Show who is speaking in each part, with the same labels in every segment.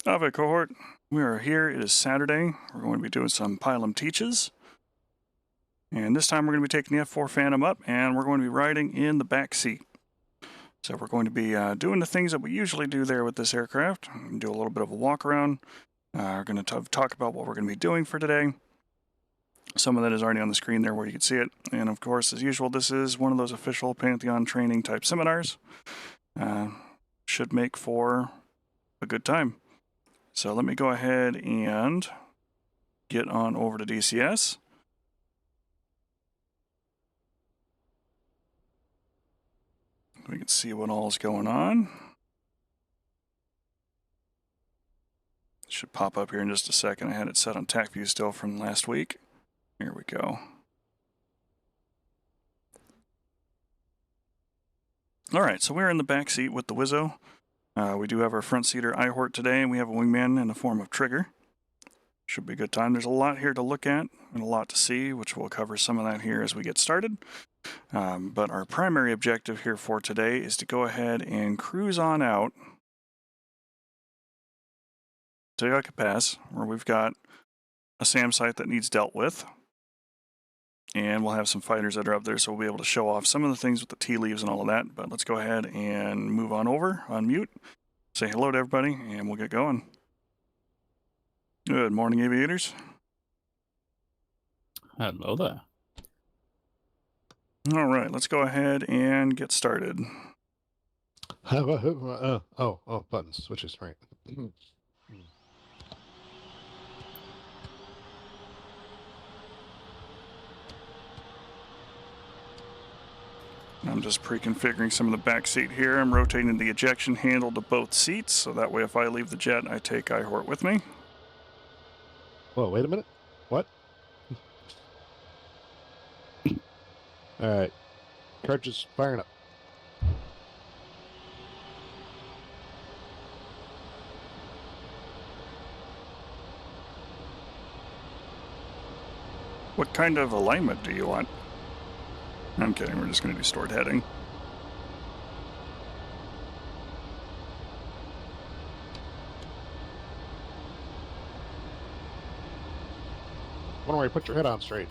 Speaker 1: Ave cohort, we are here. It is Saturday. We're going to be doing some Pilum teaches. And this time we're going to be taking the F-4 Phantom up and we're going to be riding in the back seat. So we're going to be doing the things that we usually do there with this aircraft. Do a little bit of a walk around. We're going to talk about what we're going to be doing for today. Some of that is already on the screen there where you can see it. And of course, as usual, this is one of those official Pantheon training type seminars. Should make for a good time. So let me go ahead and get on over to DCS. We can see what all is going on. It should pop up here in just a second. I had it set on TAC view still from last week. Here we go. All right, so we're in the back seat with the WSO. We do have our front seater iHort today, and we have a wingman in the form of Trigger. Should be a good time. There's a lot here to look at and a lot to see, which we'll cover some of that here as we get started. But our primary objective here for today is to go ahead and cruise on out to Yucca Pass, where we've got a SAM site that needs dealt with. And we'll have some fighters that are up there, so we'll be able to show off some of the things with the tea leaves and all of that. But let's go ahead and move on over, unmute, say hello to everybody, and we'll get going. Good morning, aviators.
Speaker 2: Hello there.
Speaker 1: All right, let's go ahead and get started.
Speaker 3: Buttons, switches, right.
Speaker 1: I'm just pre-configuring some of the back seat here. I'm rotating the ejection handle to both seats, so that way if I leave the jet, I take iHort with me.
Speaker 3: Whoa, wait a minute. What? All right. Cartridge firing up.
Speaker 1: What kind of alignment do you want? I'm kidding, we're just going to do stored heading.
Speaker 3: Don't worry, put your head on straight.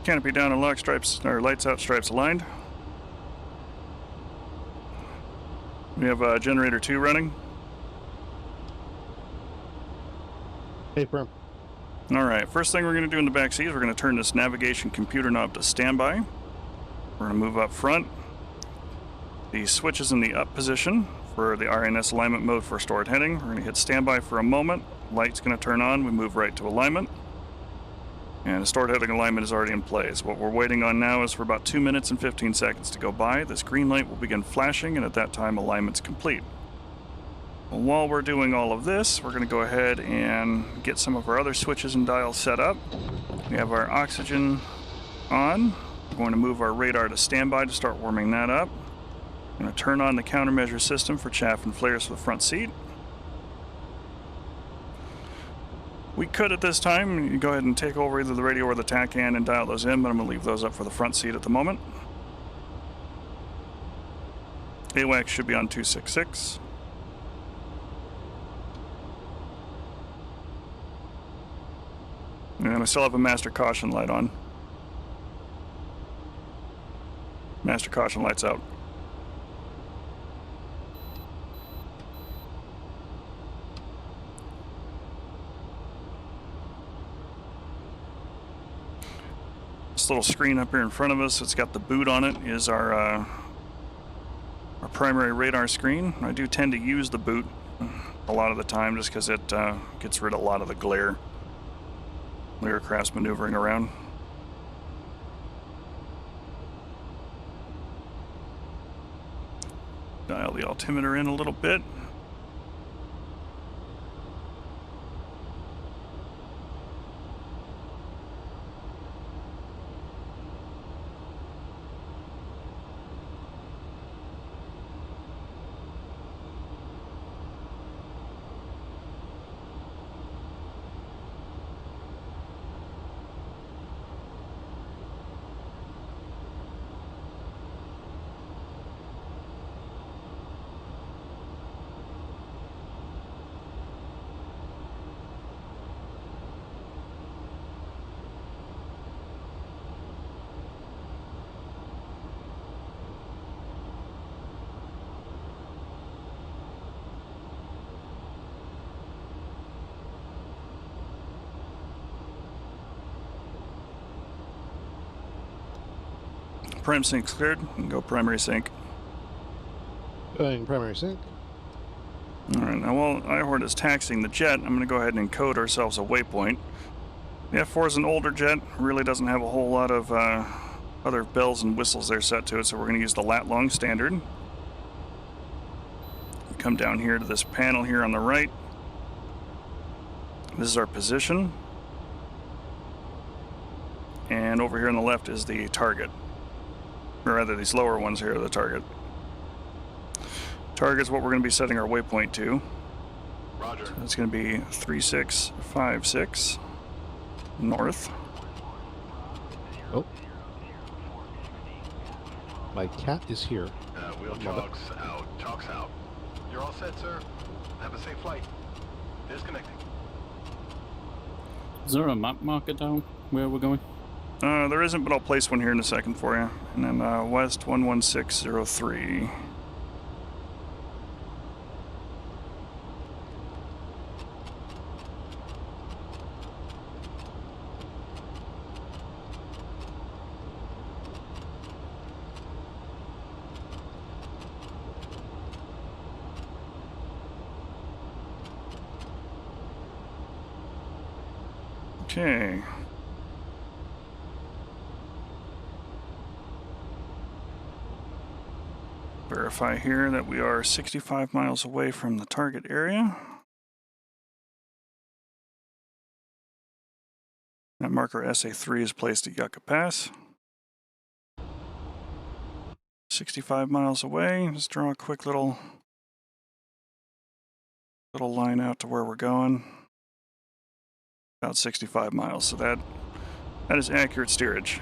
Speaker 1: Canopy down and lock stripes, or lights out, stripes aligned. We have generator 2 running.
Speaker 3: Hey, Prim.
Speaker 1: All right, first thing we're going to do in the back seat is we're going to turn this navigation computer knob to standby. We're going to move up front. The switch is in the up position for the RNS alignment mode for stored heading. We're going to hit standby for a moment. Light's going to turn on. We move right to alignment. And the stored heading alignment is already in place. What we're waiting on now is for about 2 minutes and 15 seconds to go by. This green light will begin flashing, and at that time, alignment's complete. While we're doing all of this, we're going to go ahead and get some of our other switches and dials set up. We have our oxygen on. We're going to move our radar to standby to start warming that up. I'm going to turn on the countermeasure system for chaff and flares for the front seat. We could at this time go ahead and take over either the radio or the TACAN and dial those in, but I'm going to leave those up for the front seat at the moment. AWACS should be on 266. And I still have a master caution light on. Master caution light's out. This little screen up here in front of us, it's got the boot on it, is our primary radar screen. I do tend to use the boot a lot of the time just because it gets rid of a lot of the glare. Aircraft's maneuvering around. Dial the altimeter in a little bit. prime sync's cleared. We can go primary sync.
Speaker 3: Going primary sync.
Speaker 1: Alright, now while iHort is taxiing the jet, I'm going to go ahead and encode ourselves a waypoint. The F-4 is an older jet, really doesn't have a whole lot of other bells and whistles they're set to it, so we're going to use the lat long standard. Come down here to this panel here on the right. This is our position. And over here on the left is the target. Or rather, these lower ones here are the target. Target is what we're going to be setting our waypoint to.
Speaker 2: Roger.
Speaker 1: So it's going to be 3656 north.
Speaker 3: Oh. My cat is here.
Speaker 2: Wheel chalks out. Chalks out. You're all set, sir. Have a safe flight. Disconnecting.
Speaker 4: Is there a map marker down where we're going?
Speaker 1: There isn't, but I'll place one here in a second for you. And then west 11603. Okay. Verify here that we are 65 miles away from the target area. That marker SA3 is placed at Yucca Pass. 65 miles away. Just draw a quick little line out to where we're going. About 65 miles, so that is accurate steerage.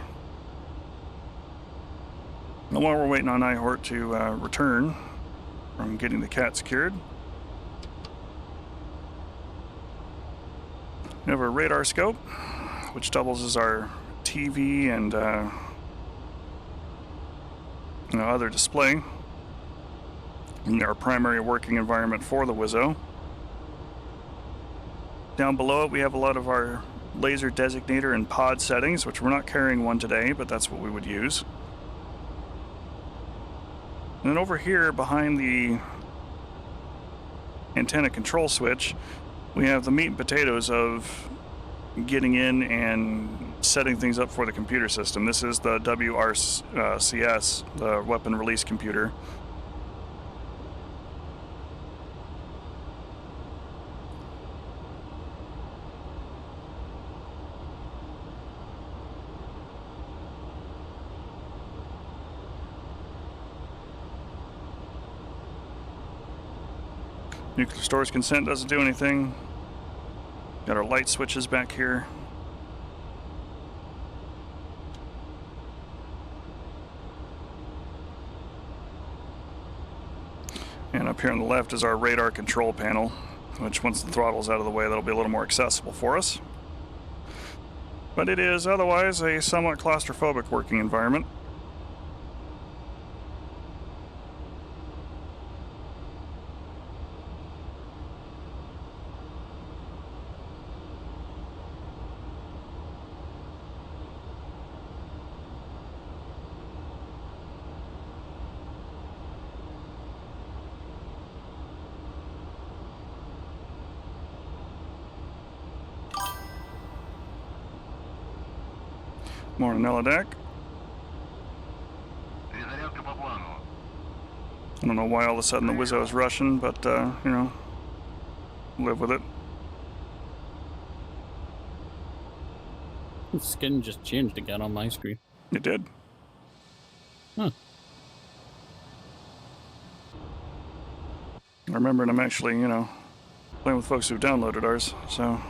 Speaker 1: Now while we're waiting on iHort to return from getting the cat secured, we have a radar scope, which doubles as our TV and other display. And our primary working environment for the WSO. Down below it, we have a lot of our laser designator and pod settings, which we're not carrying one today, but that's what we would use. And then over here, behind the antenna control switch, we have the meat and potatoes of getting in and setting things up for the computer system. This is the WRCS, the weapon release computer. Nuclear storage consent doesn't do anything. Got our light switches back here. And up here on the left is our radar control panel, which once the throttle's out of the way, that'll be a little more accessible for us. But it is otherwise a somewhat claustrophobic working environment. Morning, Neladak. I don't know why all of a sudden the WSO is Russian, but, live with it.
Speaker 4: The skin just changed again on my screen.
Speaker 1: It did.
Speaker 4: Huh.
Speaker 1: I remember, and I'm actually, playing with folks who've downloaded ours, so...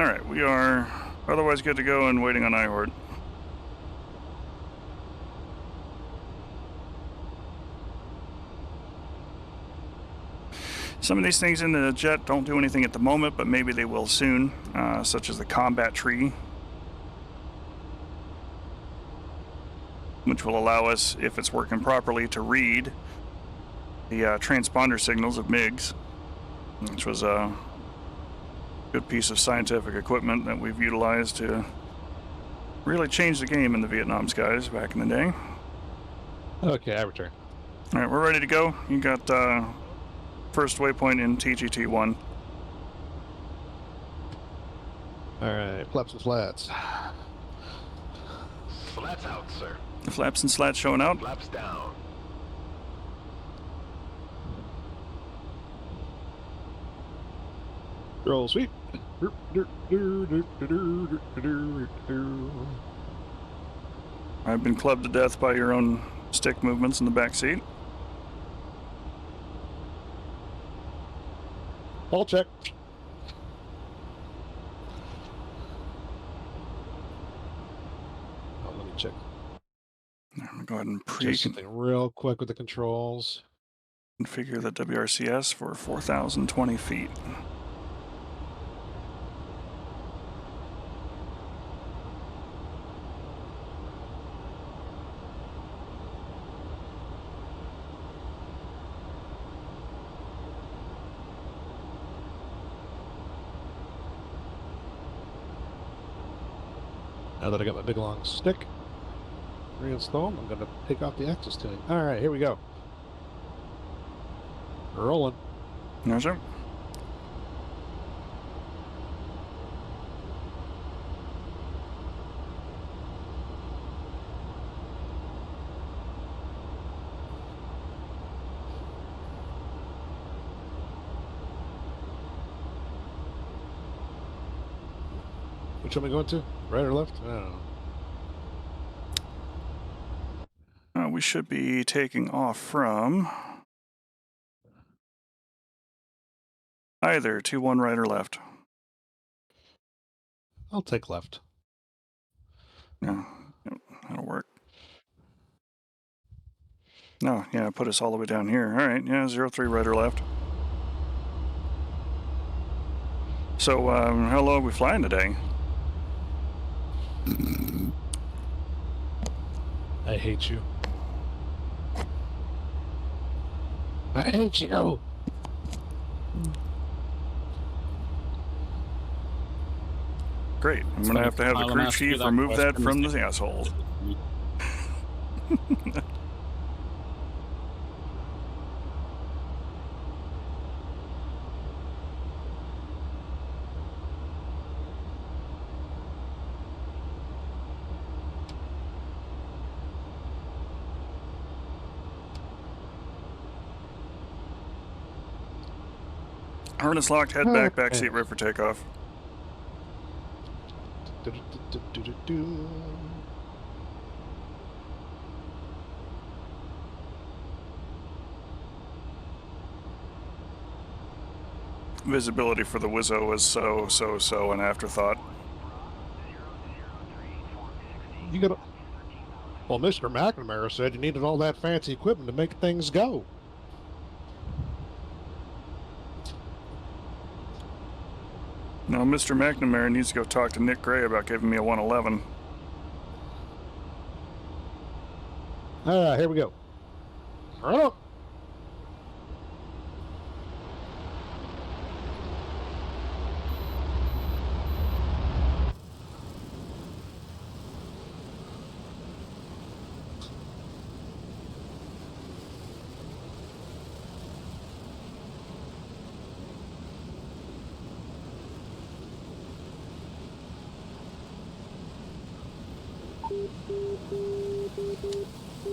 Speaker 1: Alright, we are otherwise good to go and waiting on iHort. Some of these things in the jet don't do anything at the moment, but maybe they will soon, such as the combat tree, which will allow us, if it's working properly, to read the transponder signals of MiGs, which was a good piece of scientific equipment that we've utilized to really change the game in the Vietnam skies back in the day.
Speaker 3: Okay, I return.
Speaker 1: All right, we're ready to go. You got first waypoint in TGT-1.
Speaker 3: All right, flaps and flats.
Speaker 2: Slats out, sir.
Speaker 1: The flaps and slats showing out.
Speaker 2: Flaps down.
Speaker 3: Roll sweep.
Speaker 1: I've been clubbed to death by your own stick movements in the back seat.
Speaker 3: All check. Oh, let me check.
Speaker 1: I'm going to go ahead and
Speaker 3: Just something real quick with the controls.
Speaker 1: configure the WRCS for 4,020 feet.
Speaker 3: Now that I got my big long stick, reinstall them, I'm going to take off the axis tuning. All right, here we go. Rolling.
Speaker 1: No, sir.
Speaker 3: Which one am I going to? Right or left? I don't know.
Speaker 1: We should be taking off from either 2-1 right or left.
Speaker 3: I'll take left.
Speaker 1: Yeah, that'll work. No, yeah, put us all the way down here. All right, yeah, 0-3 right or left. So, how low are we flying today?
Speaker 3: I hate you. I hate you.
Speaker 1: Great. I'm going to have the crew chief remove that from the asshole. Harness locked, head back, backseat ready for takeoff. Visibility for the WSO is so an afterthought.
Speaker 3: You got. Well, Mr. McNamara said you needed all that fancy equipment to make things go.
Speaker 1: No, Mr. McNamara needs to go talk to Nick Gray about giving me a 111.
Speaker 3: All right, here we go. Right up.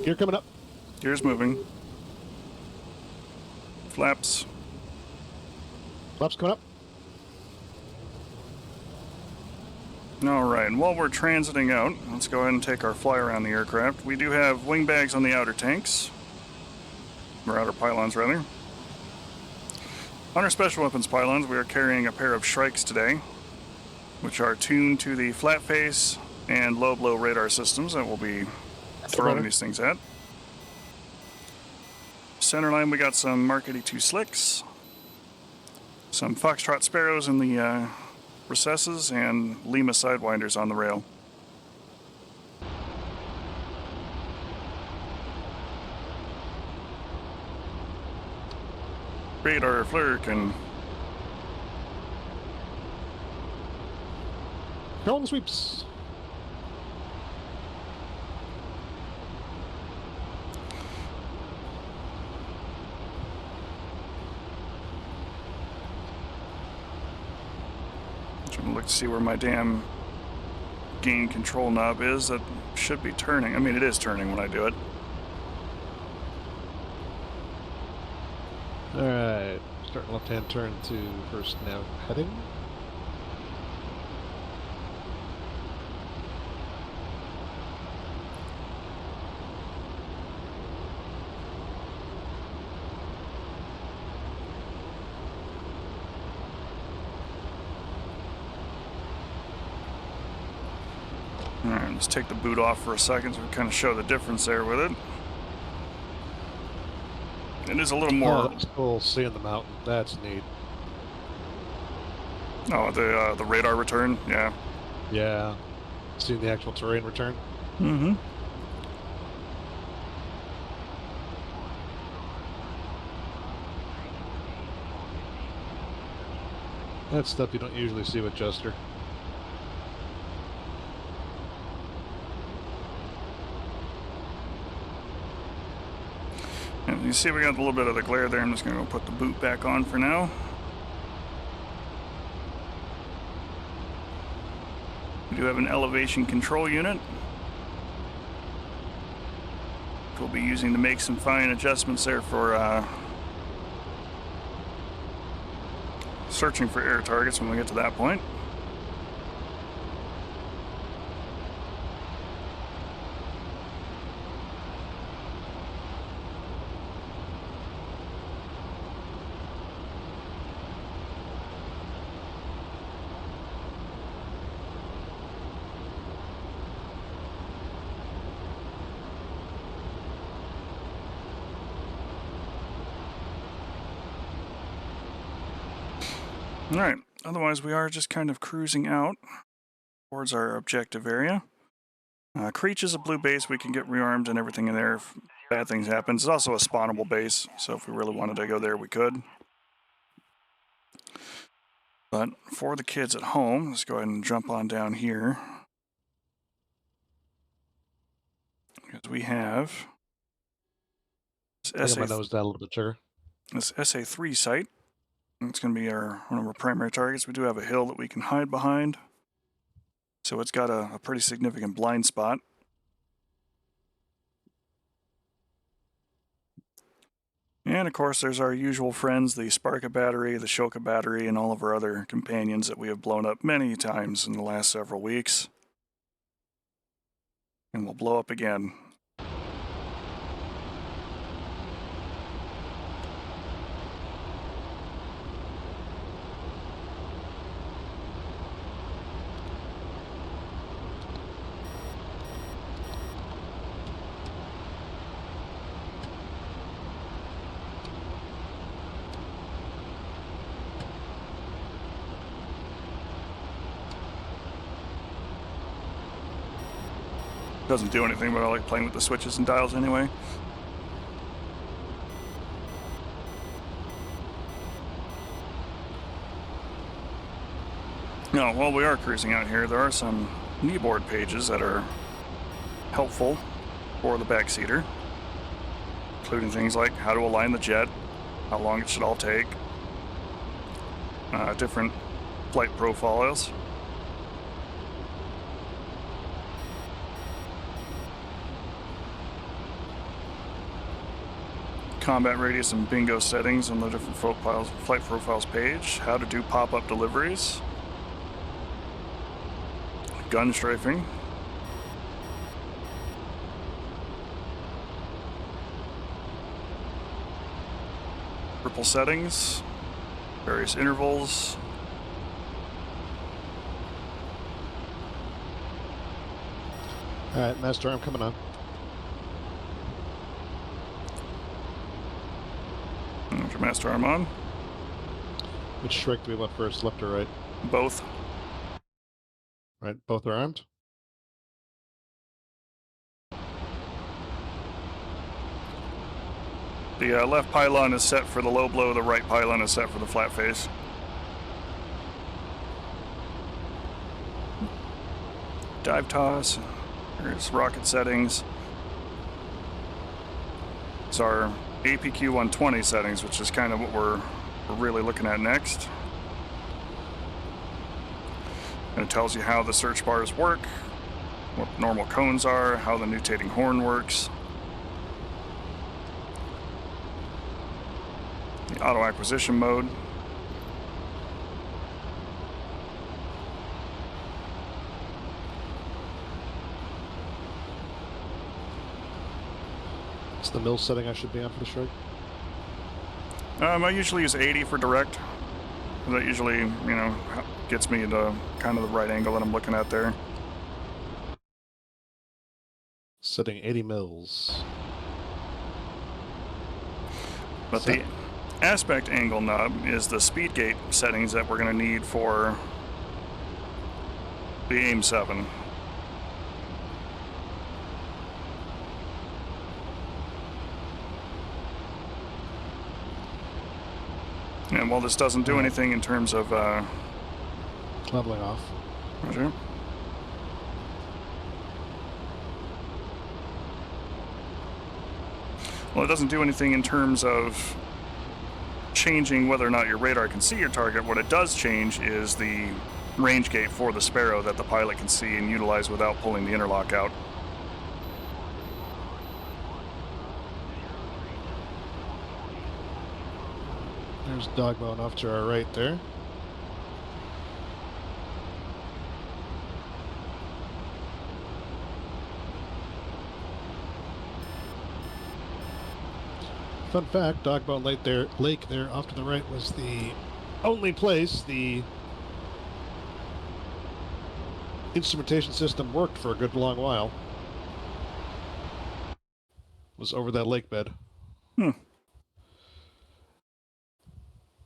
Speaker 3: Gear coming up.
Speaker 1: Gear's moving. Flaps.
Speaker 3: Flaps coming up.
Speaker 1: All right, and while we're transiting out, let's go ahead and take our fly around the aircraft. We do have wing bags on the outer tanks, or outer pylons rather. On our special weapons pylons, we are carrying a pair of Shrikes today, which are tuned to the flat face and low blow radar systems that we'll be throwing these things at. Centerline, we got some Mark 82 slicks. Some Foxtrot Sparrows in the recesses and Lima Sidewinders on the rail. Radar flare can
Speaker 3: Control the sweeps.
Speaker 1: trying to look to see where my damn gain control knob is. That should be turning. I mean, it is turning when I do it.
Speaker 3: Alright, starting left-hand turn to first nav heading.
Speaker 1: Alright, let's take the boot off for a second so we kind of show the difference there with it. It is a little more...
Speaker 3: Oh, that's cool, seeing the mountain. That's neat.
Speaker 1: Oh, the radar return? Yeah.
Speaker 3: Yeah. Seeing the actual terrain return.
Speaker 1: Mm-hmm.
Speaker 3: That's stuff you don't usually see with Jester.
Speaker 1: And you see we got a little bit of the glare there. I'm just going to go put the boot back on for now. We do have an elevation control unit. We'll be using to make some fine adjustments there for searching for air targets when we get to that point. Alright, otherwise we are just kind of cruising out towards our objective area. Creech is a blue base. We can get rearmed and everything in there if bad things happen. It's also a spawnable base, so if we really wanted to go there, we could. But for the kids at home, let's go ahead and jump on down here. Because we have
Speaker 3: I got my nose down a little bit, sugar.
Speaker 1: this SA3 site. It's going to be one of our primary targets. We do have a hill that we can hide behind. So it's got a pretty significant blind spot. And of course there's our usual friends, the Sparka battery, the Shoka battery, and all of our other companions that we have blown up many times in the last several weeks. And we'll blow up again. Doesn't do anything, but I like playing with the switches and dials anyway. Now, while we are cruising out here, there are some kneeboard pages that are helpful for the backseater, including things like how to align the jet, how long it should all take, different flight profiles. Combat radius and bingo settings on the different flight profiles page. How to do pop-up deliveries. Gun strafing. Triple settings. Various intervals.
Speaker 3: Alright, Master, I'm coming on.
Speaker 1: Master arm on.
Speaker 3: Which strike do we want first, left or right?
Speaker 1: Both.
Speaker 3: Right, both are armed.
Speaker 1: The left pylon is set for the low blow, the right pylon is set for the flat face. Dive toss. Here's rocket settings. It's our APQ 120 settings, which is kind of what we're really looking at next. And it tells you how the search bars work, what normal cones are, how the nutating horn works. The auto acquisition mode.
Speaker 3: What's the mill setting I should be on for the strike?
Speaker 1: I usually use 80 for direct. That usually, gets me into kind of the right angle that I'm looking at there.
Speaker 3: Setting 80 mils.
Speaker 1: But the aspect angle knob is the speed gate settings that we're going to need for the AIM 7. And while this doesn't do anything in terms of
Speaker 3: leveling off.
Speaker 1: Roger. Well, it doesn't do anything in terms of changing whether or not your radar can see your target. What it does change is the range gate for the Sparrow that the pilot can see and utilize without pulling the interlock out.
Speaker 3: There's Dogbone off to our right there. Fun fact, Dogbone Lake there off to the right was the only place the instrumentation system worked for a good long while. Was over that lake bed.
Speaker 1: Hmm.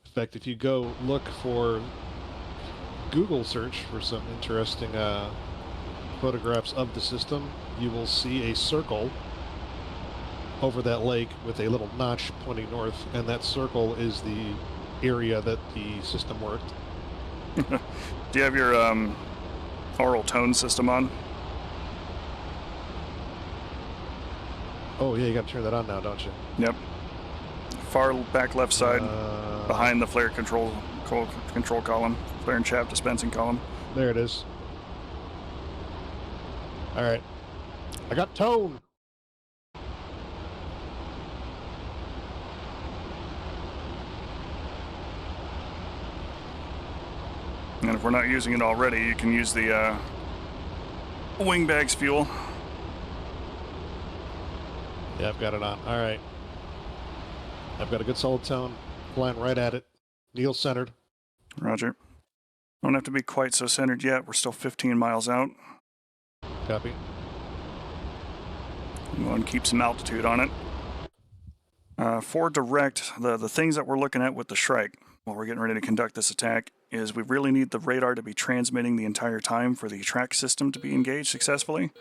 Speaker 3: In fact, if you go look for Google search for some interesting photographs of the system, you will see a circle over that lake with a little notch pointing north, and that circle is the area that the system worked.
Speaker 1: Do you have your oral tone system on?
Speaker 3: Oh yeah, you gotta turn that on now, don't you?
Speaker 1: Yep. Far back left side, behind the flare control column, flare and chaff dispensing column.
Speaker 3: There it is. All right, I got tone.
Speaker 1: And if we're not using it already, you can use the wing bags fuel.
Speaker 3: Yeah, I've got it on. All right. I've got a good solid tone, flying right at it. Neil centered.
Speaker 1: Roger. Don't have to be quite so centered yet. We're still 15 miles out.
Speaker 3: Copy.
Speaker 1: I'm going to keep some altitude on it. For direct, the things that we're looking at with the Shrike while we're getting ready to conduct this attack is we really need the radar to be transmitting the entire time for the track system to be engaged successfully.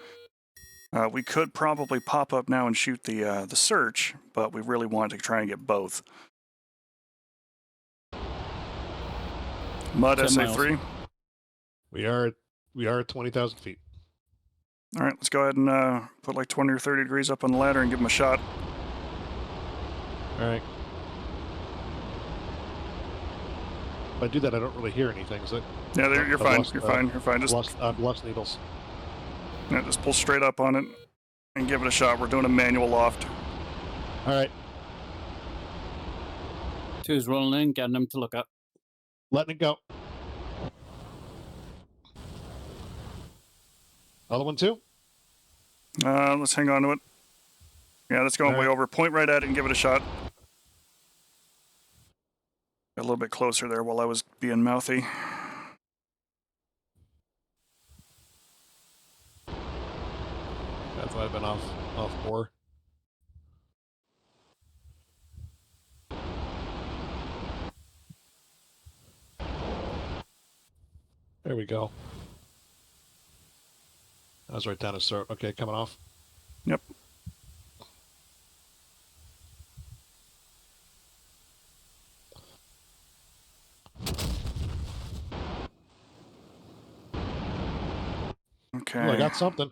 Speaker 1: We could probably pop up now and shoot the search, but we really want to try and get both. Mud
Speaker 4: 10
Speaker 1: SA3.
Speaker 3: We are at 20,000 feet.
Speaker 1: All right, let's go ahead and put like 20 or 30 degrees up on the ladder and give them a shot.
Speaker 3: All right. If I do that, I don't really hear anything. So
Speaker 1: Yeah, you're fine.
Speaker 3: lost,
Speaker 1: You're fine. You're fine. Just
Speaker 3: I've lost needles.
Speaker 1: yeah, just pull straight up on it and give it a shot. We're doing a manual loft.
Speaker 3: All right,
Speaker 4: Two's rolling in, getting them to look up.
Speaker 3: letting it go. Other one too.
Speaker 1: Let's hang on to it. Yeah, that's going
Speaker 3: All
Speaker 1: way
Speaker 3: right.
Speaker 1: over. Point right at it and give it a shot. Got a little bit closer there while I was being mouthy.
Speaker 3: That's why I've been off bore. There we go. That was right down his throat. Okay, coming off.
Speaker 1: Yep. Okay.
Speaker 3: Oh, I got something.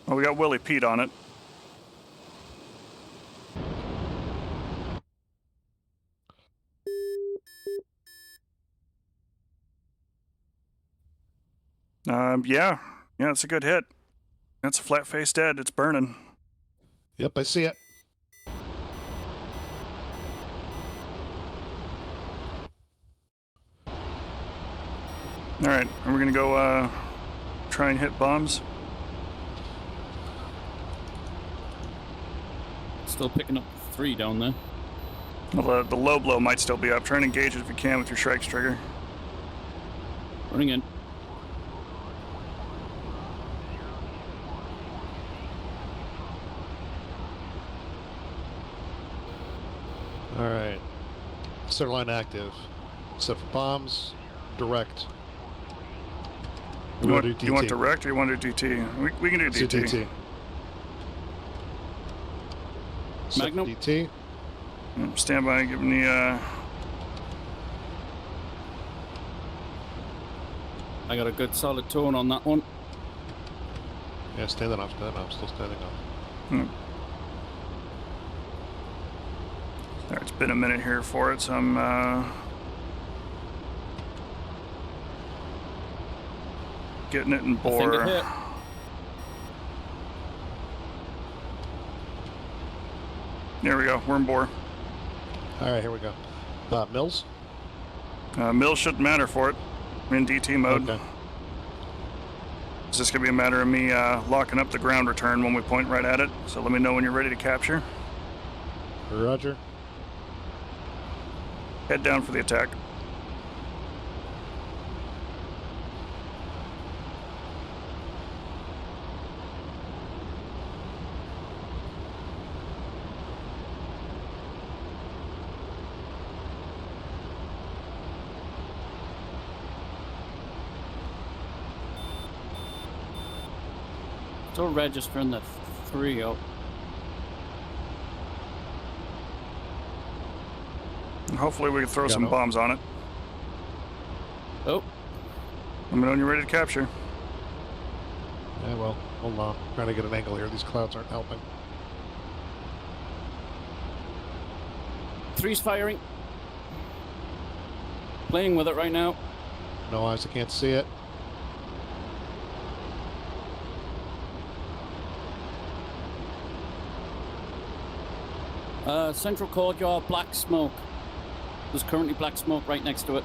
Speaker 1: Oh, we got Willie Pete on it. Yeah, it's a good hit. That's a flat face dead. It's burning.
Speaker 3: Yep, I see it.
Speaker 1: All right, and we're gonna go try and hit bombs.
Speaker 4: Still picking up 3 down there.
Speaker 1: Well, the low blow might still be up. Try and engage it if you can with your strikes trigger.
Speaker 4: Running in.
Speaker 3: All right. Center line active. Except for bombs, direct.
Speaker 1: You want direct or you want to do DT? We can do DT.
Speaker 3: DT.
Speaker 4: Magnum.
Speaker 3: DT.
Speaker 1: Stand by, give me the...
Speaker 4: I got a good solid tone on that one.
Speaker 3: Yeah, standing off, still standing off.
Speaker 1: All right, it's been a minute here for it, so I'm getting it in
Speaker 4: I think
Speaker 1: bore.
Speaker 4: it hit.
Speaker 1: There we go, we're in bore.
Speaker 3: All right, here we go. Mills?
Speaker 1: Mills shouldn't matter for it. I'm in DT mode.
Speaker 3: Okay.
Speaker 1: It's just gonna be a matter of me locking up the ground return when we point right at it. So let me know when you're ready to capture.
Speaker 3: Roger.
Speaker 1: Head down for the attack.
Speaker 4: Still registering that 3 up.
Speaker 1: And hopefully we can throw
Speaker 3: Got
Speaker 1: some
Speaker 3: it.
Speaker 1: bombs on it.
Speaker 4: Oh,
Speaker 1: Let me know when you're ready to capture.
Speaker 3: Yeah, well, hold on. Trying to get an angle here. These clouds aren't helping.
Speaker 4: 3's firing. Playing with it right now.
Speaker 3: No eyes, I can't see it.
Speaker 4: Central courtyard, black smoke. There's currently black smoke right next to it.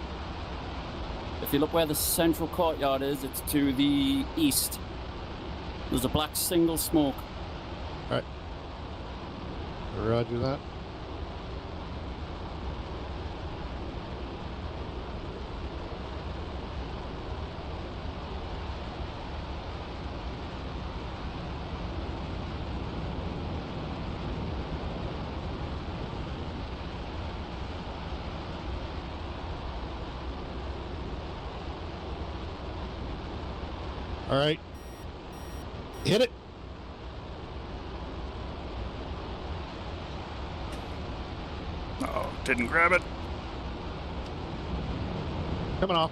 Speaker 4: If you look where the central courtyard is, it's to the east. There's a black single smoke.
Speaker 3: All right. Roger that. All right. Hit it.
Speaker 1: Uh-oh, didn't grab it.
Speaker 3: Coming off.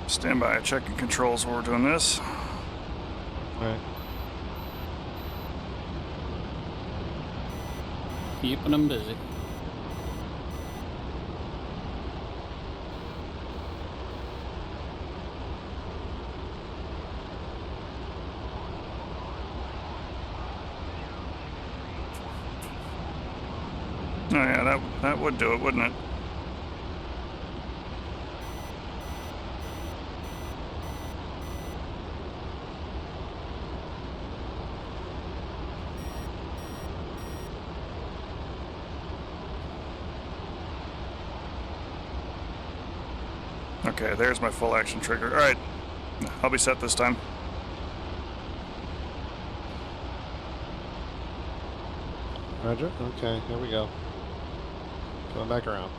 Speaker 1: Stand by, checking controls while we're doing this.
Speaker 3: All right.
Speaker 4: Keeping them busy.
Speaker 1: Oh yeah, that would do it, wouldn't it? Okay, there's my full action trigger. All right, I'll be set this time.
Speaker 3: Roger. Okay, here we go. Coming back around.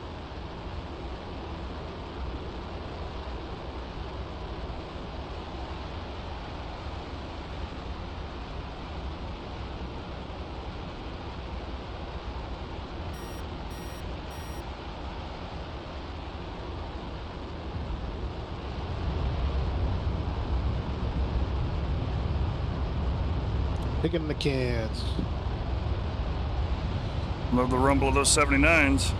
Speaker 3: Picking the cans.
Speaker 1: Love the rumble of those 79s.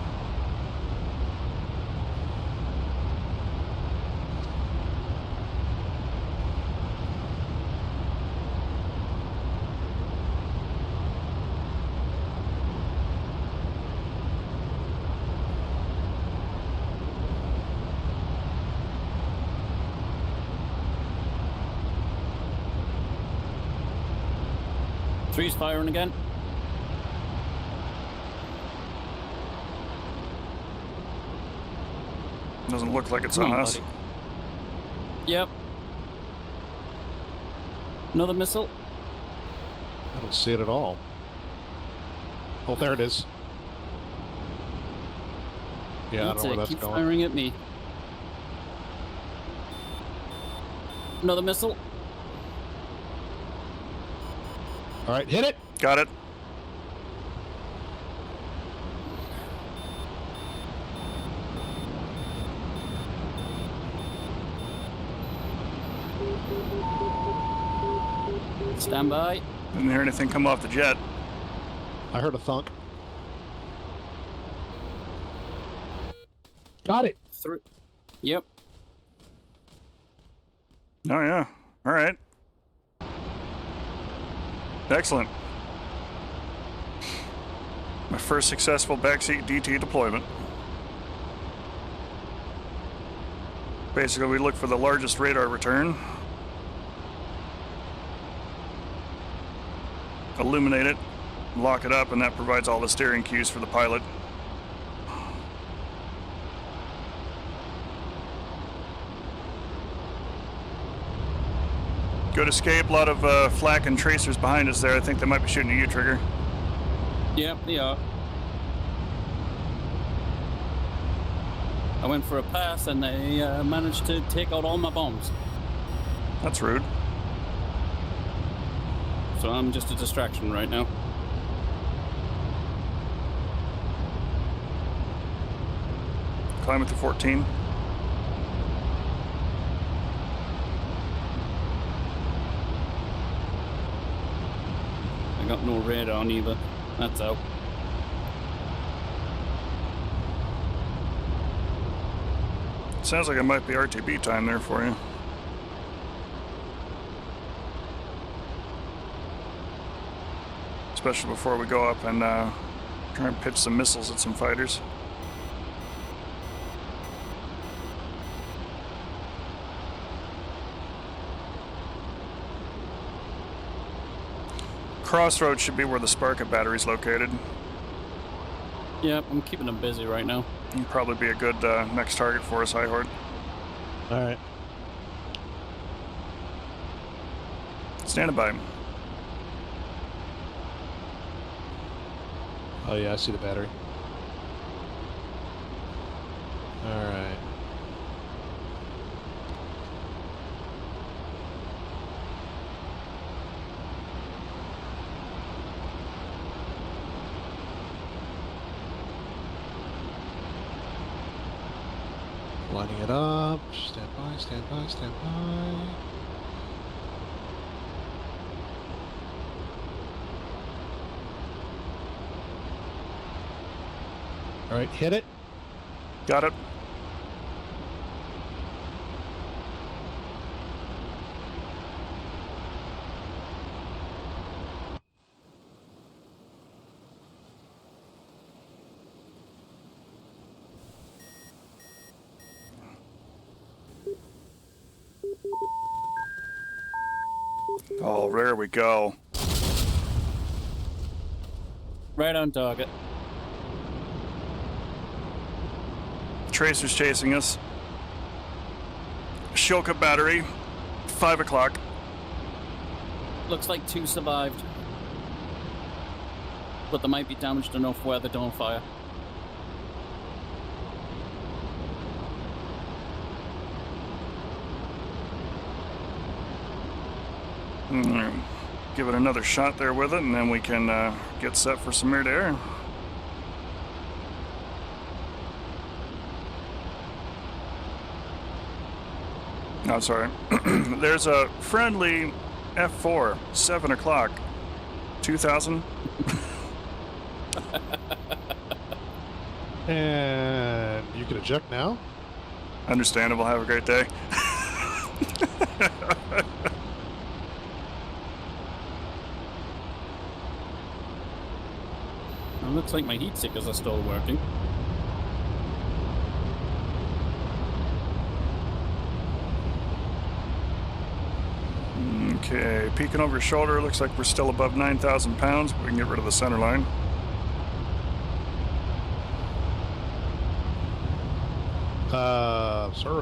Speaker 4: Three's firing again.
Speaker 1: Doesn't look like it's on us.
Speaker 4: Buddy. Yep. Another missile.
Speaker 3: I don't see it at all. Oh, there it is. Yeah, I don't know where that's
Speaker 4: Keep
Speaker 3: going.
Speaker 4: firing at me. Another missile.
Speaker 3: All right, hit it.
Speaker 1: Got it.
Speaker 4: Stand by.
Speaker 1: Didn't hear anything come off the jet.
Speaker 3: I heard a thunk. Got it.
Speaker 4: Through. Yep.
Speaker 1: Oh yeah. All right. Excellent. My first successful backseat DT deployment. Basically, we look for the largest radar return, illuminate it, lock it up, and that provides all the steering cues for the pilot. Good escape. A lot of flak and tracers behind us there. I think they might be shooting at you, Trigger.
Speaker 4: Yep, they are. I went for a pass and they managed to take out all my bombs.
Speaker 1: That's rude.
Speaker 4: So I'm just a distraction right now.
Speaker 1: Climbing to 14.
Speaker 4: I got no radar either. That's out.
Speaker 1: Sounds like it might be RTB time there for you. Especially before we go up and try and pitch some missiles at some fighters. Crossroads should be where the Sparka battery's located.
Speaker 4: Yep, I'm keeping them busy right now.
Speaker 1: It'll probably be a good next target for us, High Horde.
Speaker 3: All right.
Speaker 1: Standing by.
Speaker 3: Oh yeah, I see the battery. All right. Lining it up. Stand by, stand by, stand by. All right, hit it.
Speaker 1: Got it. Oh, there we go.
Speaker 4: Right on target.
Speaker 1: Tracer's chasing us. Shoka battery, 5 o'clock.
Speaker 4: Looks like 2 survived. But they might be damaged enough where they don't fire.
Speaker 1: Give it another shot there with it, and then we can get set for some air-to-air. No, sorry. There's a friendly F-4, 7 o'clock, 2000.
Speaker 3: And you can eject now.
Speaker 1: Understandable. Have a great day.
Speaker 4: It looks like my heat seekers are still working.
Speaker 1: Okay, peeking over your shoulder, looks like we're still above 9,000 pounds, but we can get rid of the center line.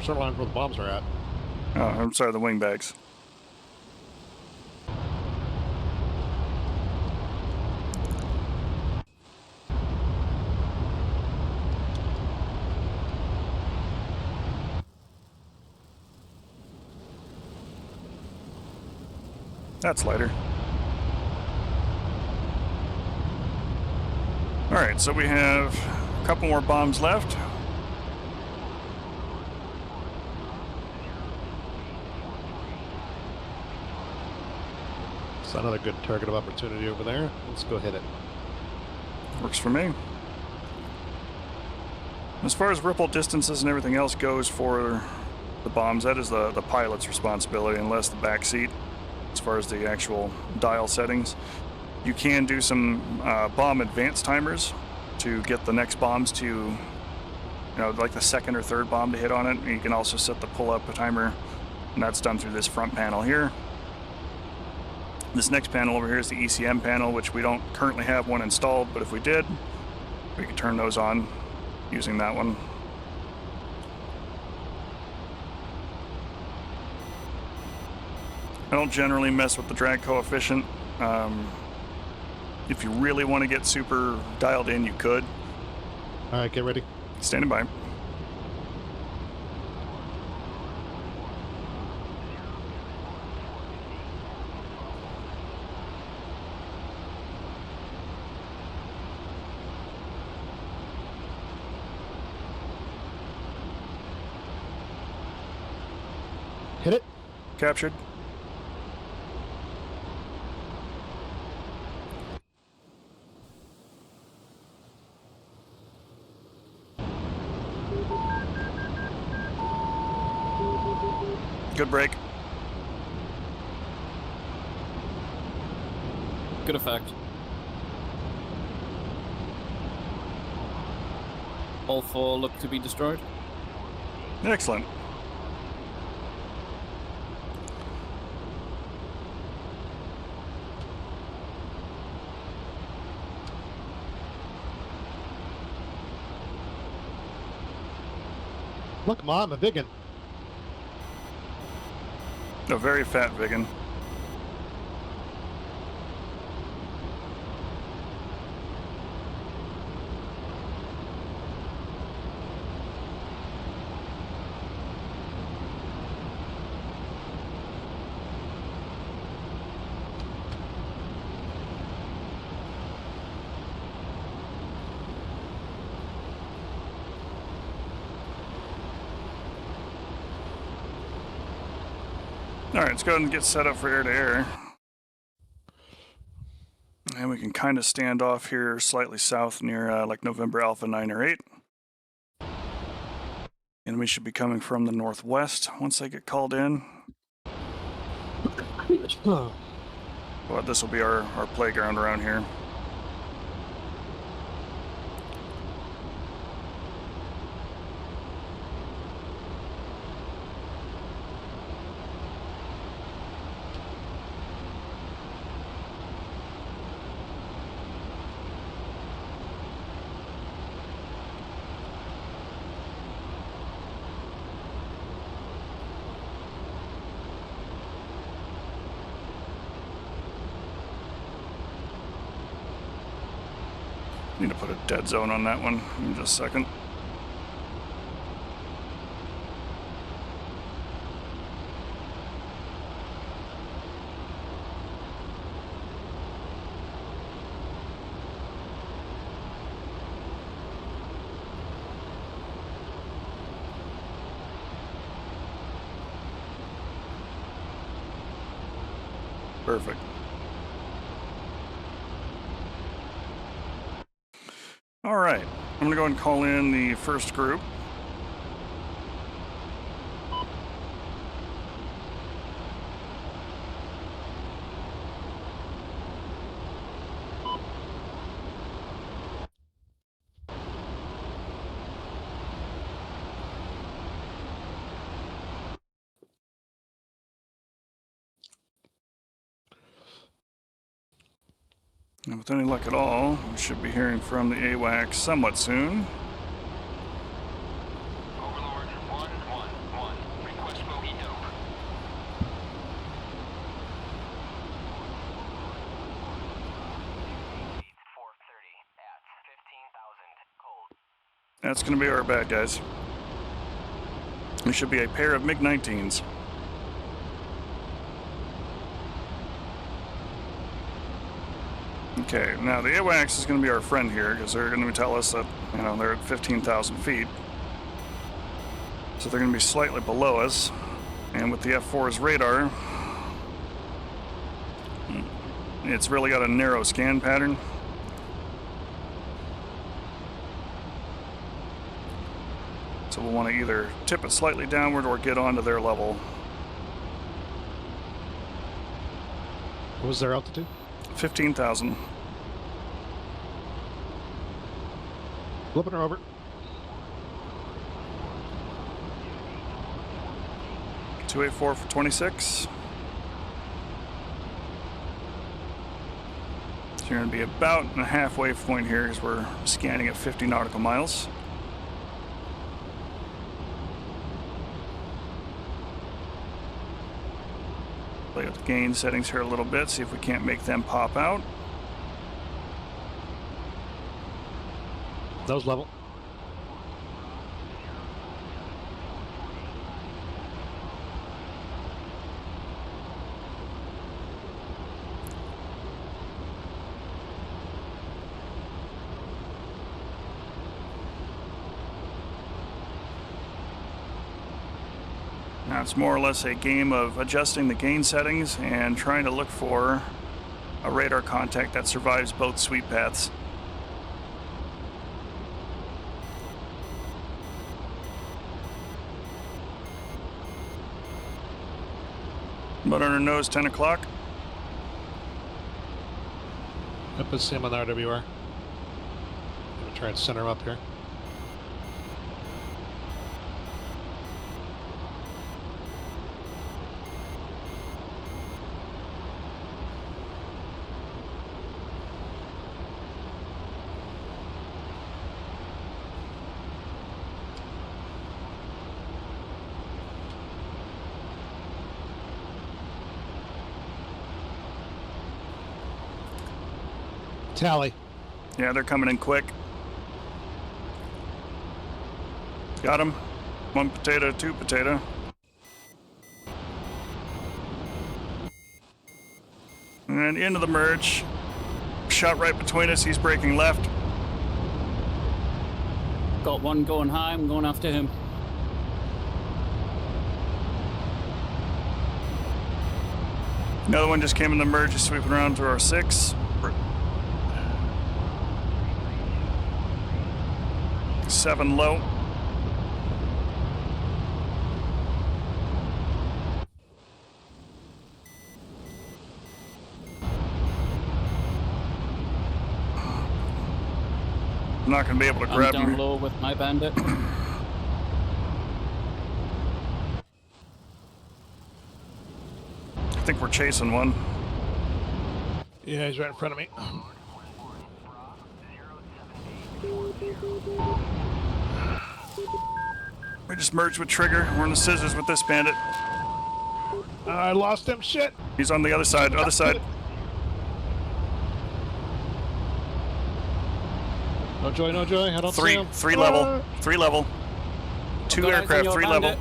Speaker 3: Center line where the bombs are at.
Speaker 1: Oh, I'm sorry, the wing bags. That's lighter. All right, so we have a couple more bombs left.
Speaker 3: It's another good target of opportunity over there. Let's go hit it.
Speaker 1: Works for me. As far as ripple distances and everything else goes for the bombs, that is the pilot's responsibility, unless the back seat, as far as the actual dial settings. You can do some bomb advance timers to get the next bombs to, you know, like the second or third bomb to hit on it. And you can also set the pull-up timer, and that's done through this front panel here. This next panel over here is the ECM panel, which we don't currently have one installed, but if we did, we could turn those on using that one. I don't generally mess with the drag coefficient. If you really want to get super dialed in, you could.
Speaker 3: All right, get ready.
Speaker 1: Standing by.
Speaker 3: Hit it.
Speaker 1: Captured. Good break.
Speaker 4: Good effect. All 4 look to be destroyed.
Speaker 1: Excellent.
Speaker 3: Look, Mom, a Vigan.
Speaker 1: A very fat Vigan. All right, let's go ahead and get set up for air-to-air. And we can kind of stand off here slightly south near like November Alpha 9 or 8. And we should be coming from the northwest once I get called in. Well, this will be our playground around here. Need to put a dead zone on that one in just a second. Perfect. All right, I'm gonna go ahead and call in the first group. And with any luck at all, we should be hearing from the AWACS somewhat soon.
Speaker 5: Overlord 111, request bogey dope. At 15,000 cold.
Speaker 1: That's going to be our bad guys. There should be a pair of MiG-19s. Okay, now the AWACS is going to be our friend here because they're going to tell us that, you know, they're at 15,000 feet. So they're going to be slightly below us. And with the F-4's radar, it's really got a narrow scan pattern. So we'll want to either tip it slightly downward or get onto their level.
Speaker 3: What was their altitude?
Speaker 1: 15,000.
Speaker 3: Flipping her over.
Speaker 1: .284 for 26. So you're going to be about in a halfway point here as we're scanning at 50 nautical miles. Play with the gain settings here a little bit, see if we can't make them pop out.
Speaker 3: That was level.
Speaker 1: Now it's more or less a game of adjusting the gain settings and trying to look for a radar contact that survives both sweep paths. But on our nose, 10 o'clock.
Speaker 3: I put Sam on the RWR. I'm gonna try and center him up here. Tally.
Speaker 1: Yeah, they're coming in quick. Got him. 1 potato, 2 potato. And into the merge. Shot right between us. He's braking left.
Speaker 4: Got one going high. I'm going after him.
Speaker 1: Another one just came in the merge. He's sweeping around to our 6. 7 low. I'm not going to be able to grab
Speaker 4: I'm down
Speaker 1: him.
Speaker 4: low with my bandit.
Speaker 1: I think we're chasing one.
Speaker 3: Yeah, he's right in front of me.
Speaker 1: We just merged with Trigger. We're in the scissors with this bandit.
Speaker 3: I lost him. Shit.
Speaker 1: He's on the other side. Other side.
Speaker 3: No joy, no joy. I don't see him.
Speaker 1: Three level. 2
Speaker 4: Got eyes on
Speaker 1: aircraft,
Speaker 4: your
Speaker 1: 3 level.
Speaker 4: bandit.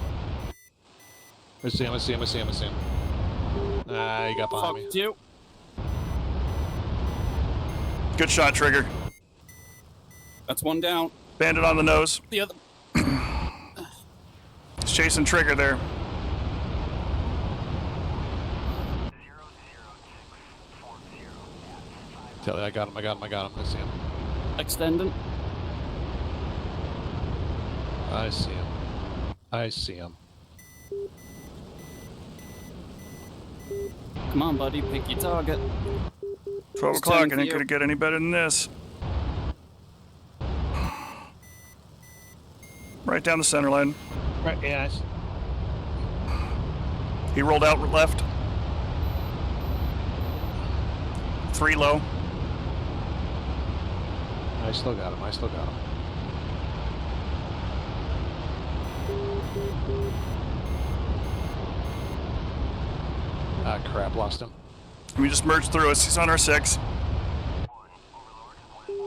Speaker 3: I see him. Ah, he got behind me.
Speaker 4: Fucked you.
Speaker 1: Good shot, Trigger.
Speaker 4: That's one down.
Speaker 1: Bandit on the nose.
Speaker 4: The other.
Speaker 1: He's chasing Trigger there.
Speaker 5: 00640
Speaker 3: Tell you, I got him. I see him.
Speaker 4: Extending.
Speaker 3: I see him.
Speaker 4: Come on, buddy. Pick your target.
Speaker 1: 12
Speaker 4: It's
Speaker 1: o'clock.
Speaker 4: turning
Speaker 1: I
Speaker 4: for
Speaker 1: ain't
Speaker 4: you.
Speaker 1: gonna get any better than this. Right down the center line.
Speaker 3: Right, yeah.
Speaker 1: He rolled out left. 3 low.
Speaker 3: I still got him. Ah, crap. Lost him.
Speaker 1: We just merged through us. He's on our 6.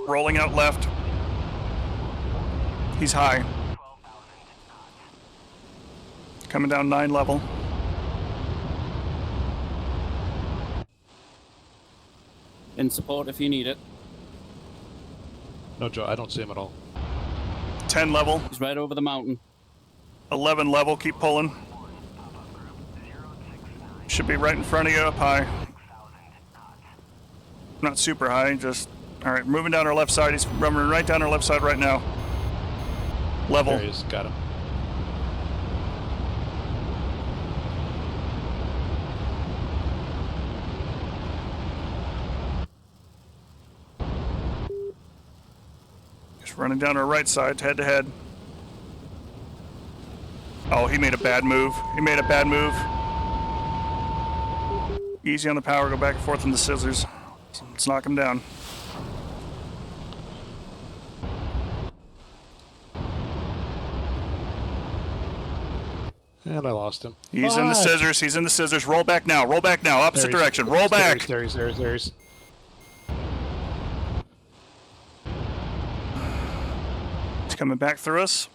Speaker 1: Rolling out left. He's high. Coming down 9 level.
Speaker 4: In support if you need it.
Speaker 3: No joy. I don't see him at all.
Speaker 1: 10 level.
Speaker 4: He's right over the mountain.
Speaker 1: 11 level. Keep pulling. Should be right in front of you, up high. Not super high, just... Alright, moving down our left side. He's running right down our left side right now. Level.
Speaker 3: There he is. Got him.
Speaker 1: He's running down our right side, head to head. Oh, he made a bad move. Easy on the power, go back and forth on the scissors. Let's knock him down.
Speaker 3: And I lost him.
Speaker 1: He's in the scissors. Roll back now, opposite direction, roll back.
Speaker 3: There he is.
Speaker 1: He's coming back through us.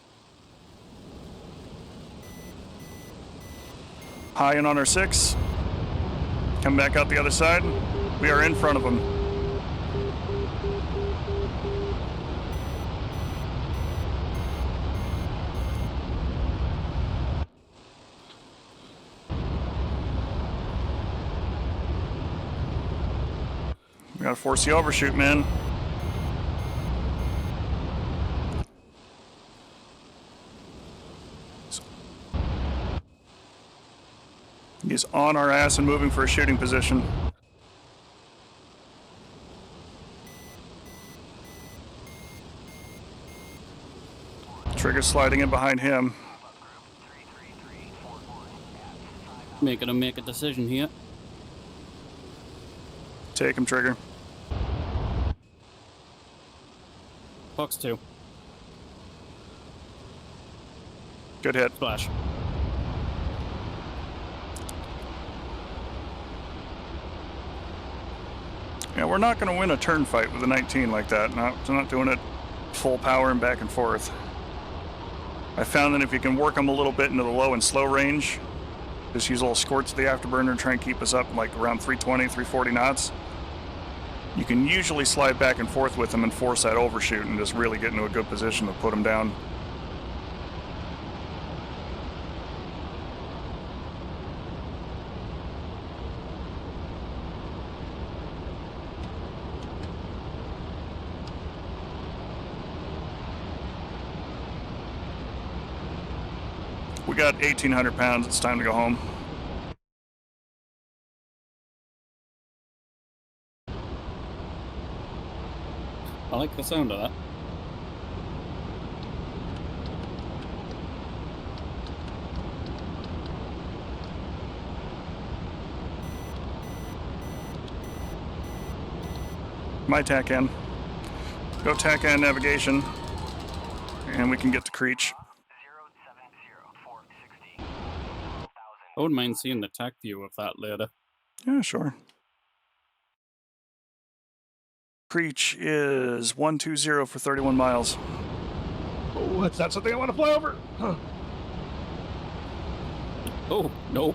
Speaker 1: High and on our 6. Come back out the other side. We are in front of him. We gotta force the overshoot, man. He's on our ass and moving for a shooting position. Trigger sliding in behind him.
Speaker 4: Making him make a decision here.
Speaker 1: Take him, Trigger.
Speaker 4: Fox 2.
Speaker 1: Good hit.
Speaker 4: Splash.
Speaker 1: Yeah, we're not going to win a turn fight with a 19 like that. Not doing it full power and back and forth. I found that if you can work them a little bit into the low and slow range, just use little squirts of the afterburner and try and keep us up like around 320, 340 knots, you can usually slide back and forth with them and force that overshoot and just really get into a good position to put them down. We got 1,800 pounds. It's time to go home.
Speaker 4: I like the sound of that.
Speaker 1: My TACAN. Go TACAN navigation, and we can get to Creech.
Speaker 5: 070-460.
Speaker 4: I wouldn't mind seeing the tac view of that later.
Speaker 1: Yeah, sure. Preach is 120 for 31 miles.
Speaker 3: Oh, that's not something I want to fly over. Huh.
Speaker 4: Oh, no.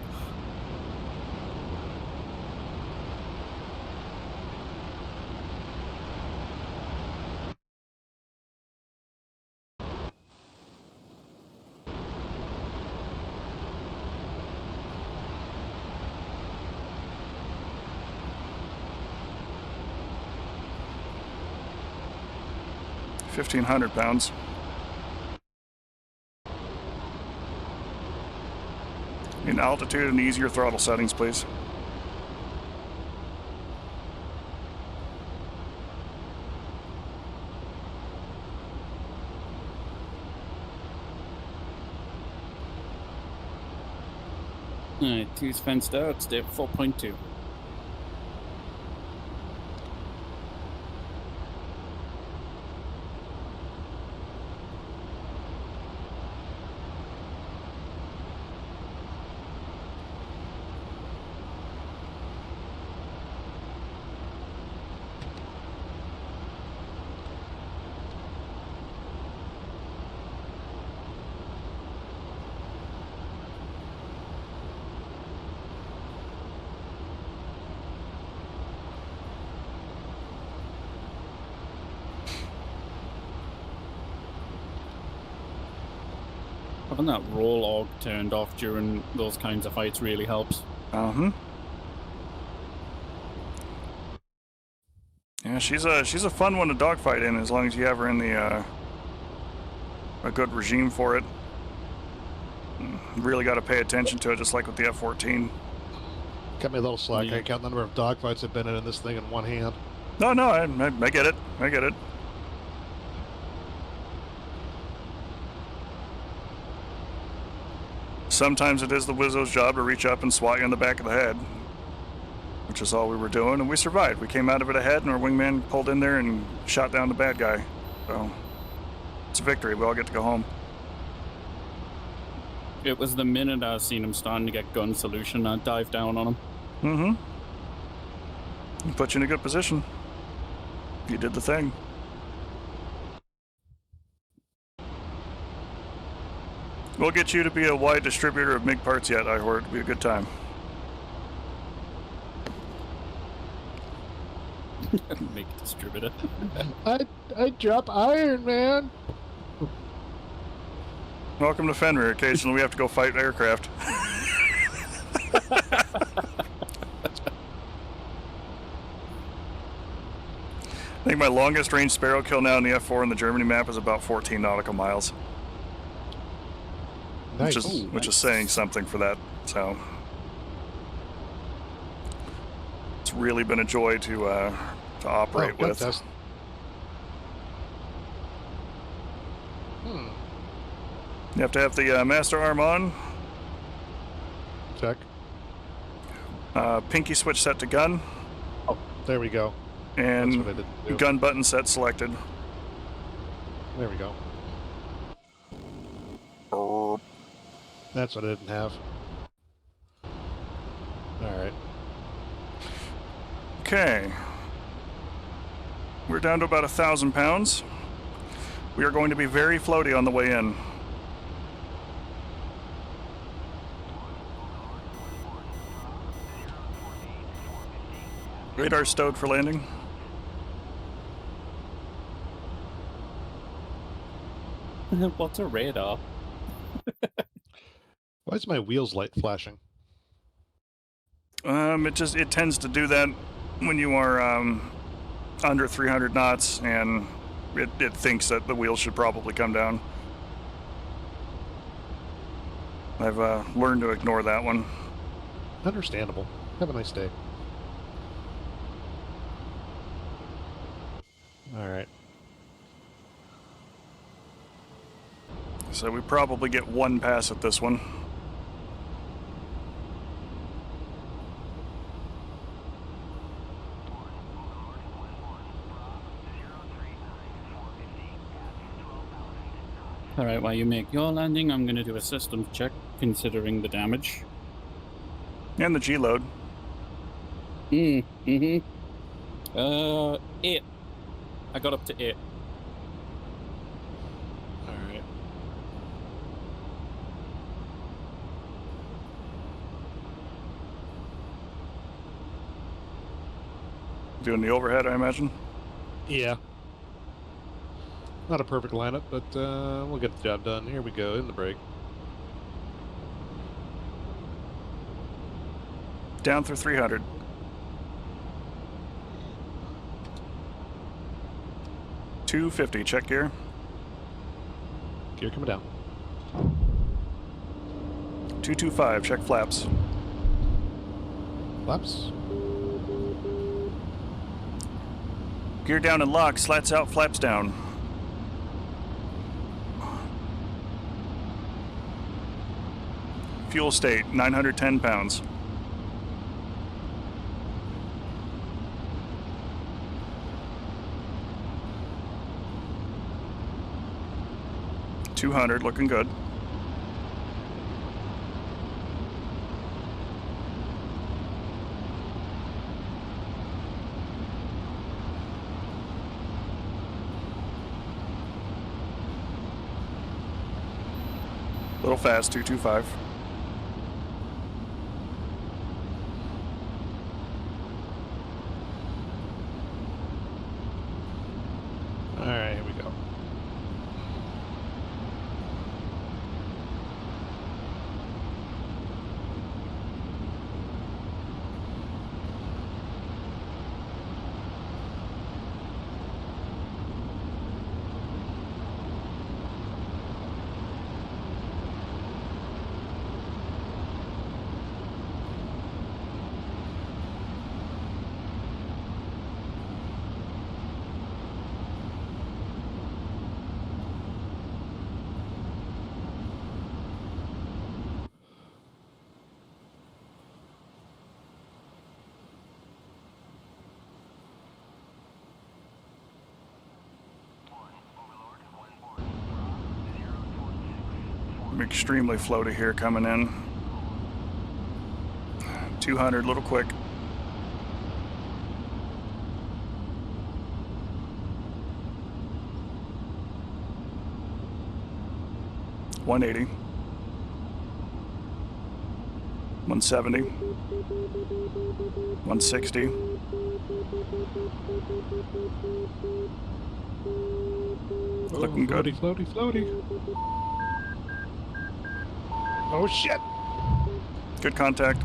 Speaker 1: £1,500. In altitude and easier throttle settings, please.
Speaker 4: Alright, two's fenced out. Stay at 4.2. Having that roll og turned off during those kinds of fights really helps.
Speaker 1: Uh-huh. Yeah, she's a fun one to dogfight in as long as you have her in the a good regime for it. Really got to pay attention to it, just like with the F-14.
Speaker 3: Cut me a little slack.
Speaker 4: Yeah.
Speaker 3: I count the number of dogfights I've been in this thing in one hand.
Speaker 1: No, I get it. I get it. Sometimes it is the WSO's job to reach up and swat you on the back of the head, which is all we were doing, and we survived. We came out of it ahead, and our wingman pulled in there and shot down the bad guy. So, it's a victory. We all get to go home.
Speaker 4: It was the minute I seen him starting to get gun solution, I dived down on him.
Speaker 1: Mm-hmm. Put you in a good position. You did the thing. We'll get you to be a wide distributor of MiG parts yet, I heard. It'll be a good time.
Speaker 4: Make a distributor.
Speaker 3: I drop iron, man.
Speaker 1: Welcome to Fenrir. Occasionally we have to go fight aircraft. I think my longest range Sparrow kill now in the F4 on the Germany map is about 14 nautical miles.
Speaker 3: Nice.
Speaker 1: Which is saying something for that. So it's really been a joy to operate with.
Speaker 3: Test.
Speaker 1: You have to have the master arm on.
Speaker 3: Check.
Speaker 1: Pinky switch set to gun.
Speaker 3: Oh, there we go. That's
Speaker 1: And
Speaker 3: what I didn't do.
Speaker 1: gun button set selected.
Speaker 3: There we go. That's what I didn't have. Alright.
Speaker 1: Okay. We're down to about 1,000 pounds. We are going to be very floaty on the way in. Radar stowed for landing.
Speaker 4: What's a radar?
Speaker 3: Why is my wheels light flashing?
Speaker 1: It tends to do that when you are under 300 knots, and it thinks that the wheels should probably come down. I've learned to ignore that one.
Speaker 3: Understandable. Have a nice day. Alright.
Speaker 1: So we probably get one pass at this one.
Speaker 4: Alright, while you make your landing, I'm going to do a systems check, considering the damage.
Speaker 1: And the G load.
Speaker 4: 8. I got up to 8.
Speaker 3: All right.
Speaker 1: Doing the overhead, I imagine.
Speaker 3: Yeah. Not a perfect lineup, but we'll get the job done. Here we go, in the break.
Speaker 1: Down through 300. $250, check gear.
Speaker 3: Gear coming down.
Speaker 1: 225, check flaps.
Speaker 3: Flaps.
Speaker 1: Gear down and lock, slats out, flaps down. Fuel state, 910 pounds. $200, looking good. Little fast, 225.
Speaker 3: All right, here we go.
Speaker 1: I'm extremely floaty here coming in. 200, little quick. $180. $170. $160. Looking good.
Speaker 3: Floaty, floaty. Oh shit!
Speaker 1: Good contact.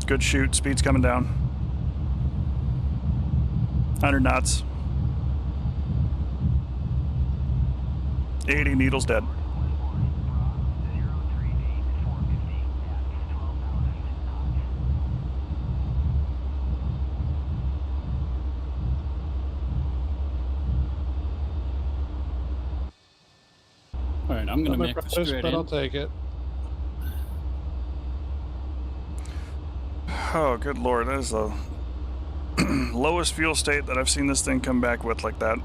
Speaker 1: Good shoot. Speed's coming down. 100 knots. 80, needle's dead.
Speaker 4: All right, I'm gonna
Speaker 3: Not my
Speaker 4: make the
Speaker 3: breakfast,
Speaker 4: straight
Speaker 3: but I'll
Speaker 4: in.
Speaker 3: take it.
Speaker 1: Oh, good lord. That is the lowest fuel state that I've seen this thing come back with like that.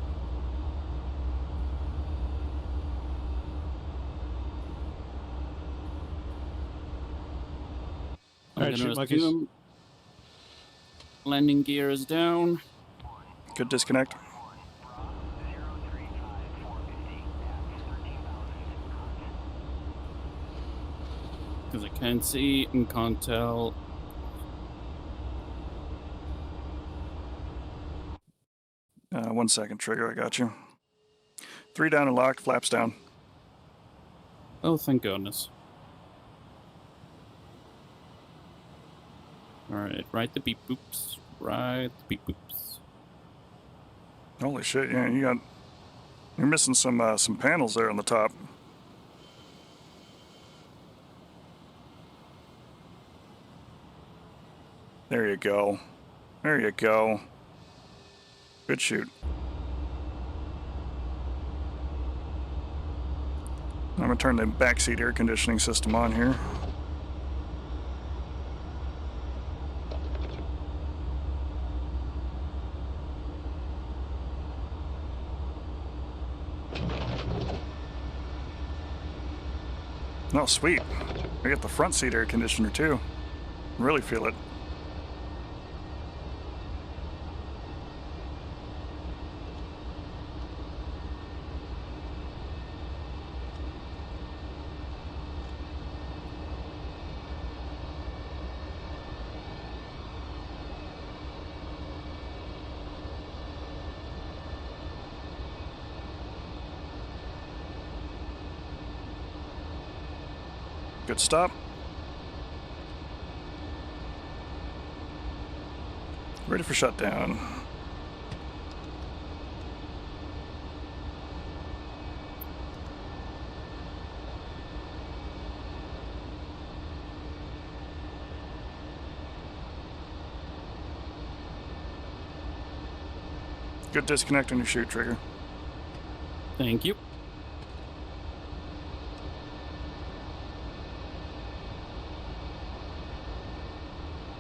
Speaker 3: All right,
Speaker 4: I'm
Speaker 3: shoot
Speaker 4: gonna
Speaker 3: monkeys.
Speaker 4: assume landing gear is down.
Speaker 1: Good disconnect.
Speaker 4: Because I can't see and can't tell.
Speaker 1: One second, trigger. I got you. 3 down and locked. Flaps down.
Speaker 4: Oh, thank goodness. Alright, right the beep boops. Right the beep boops.
Speaker 1: Holy shit! Yeah, you're missing some panels there on the top. There you go. There you go. Good shoot. I'm gonna turn the backseat air conditioning system on here. Oh, sweet. I get the front seat air conditioner too. Really feel it. Good stop. Ready for shutdown. Good disconnect on your chute trigger.
Speaker 4: Thank you.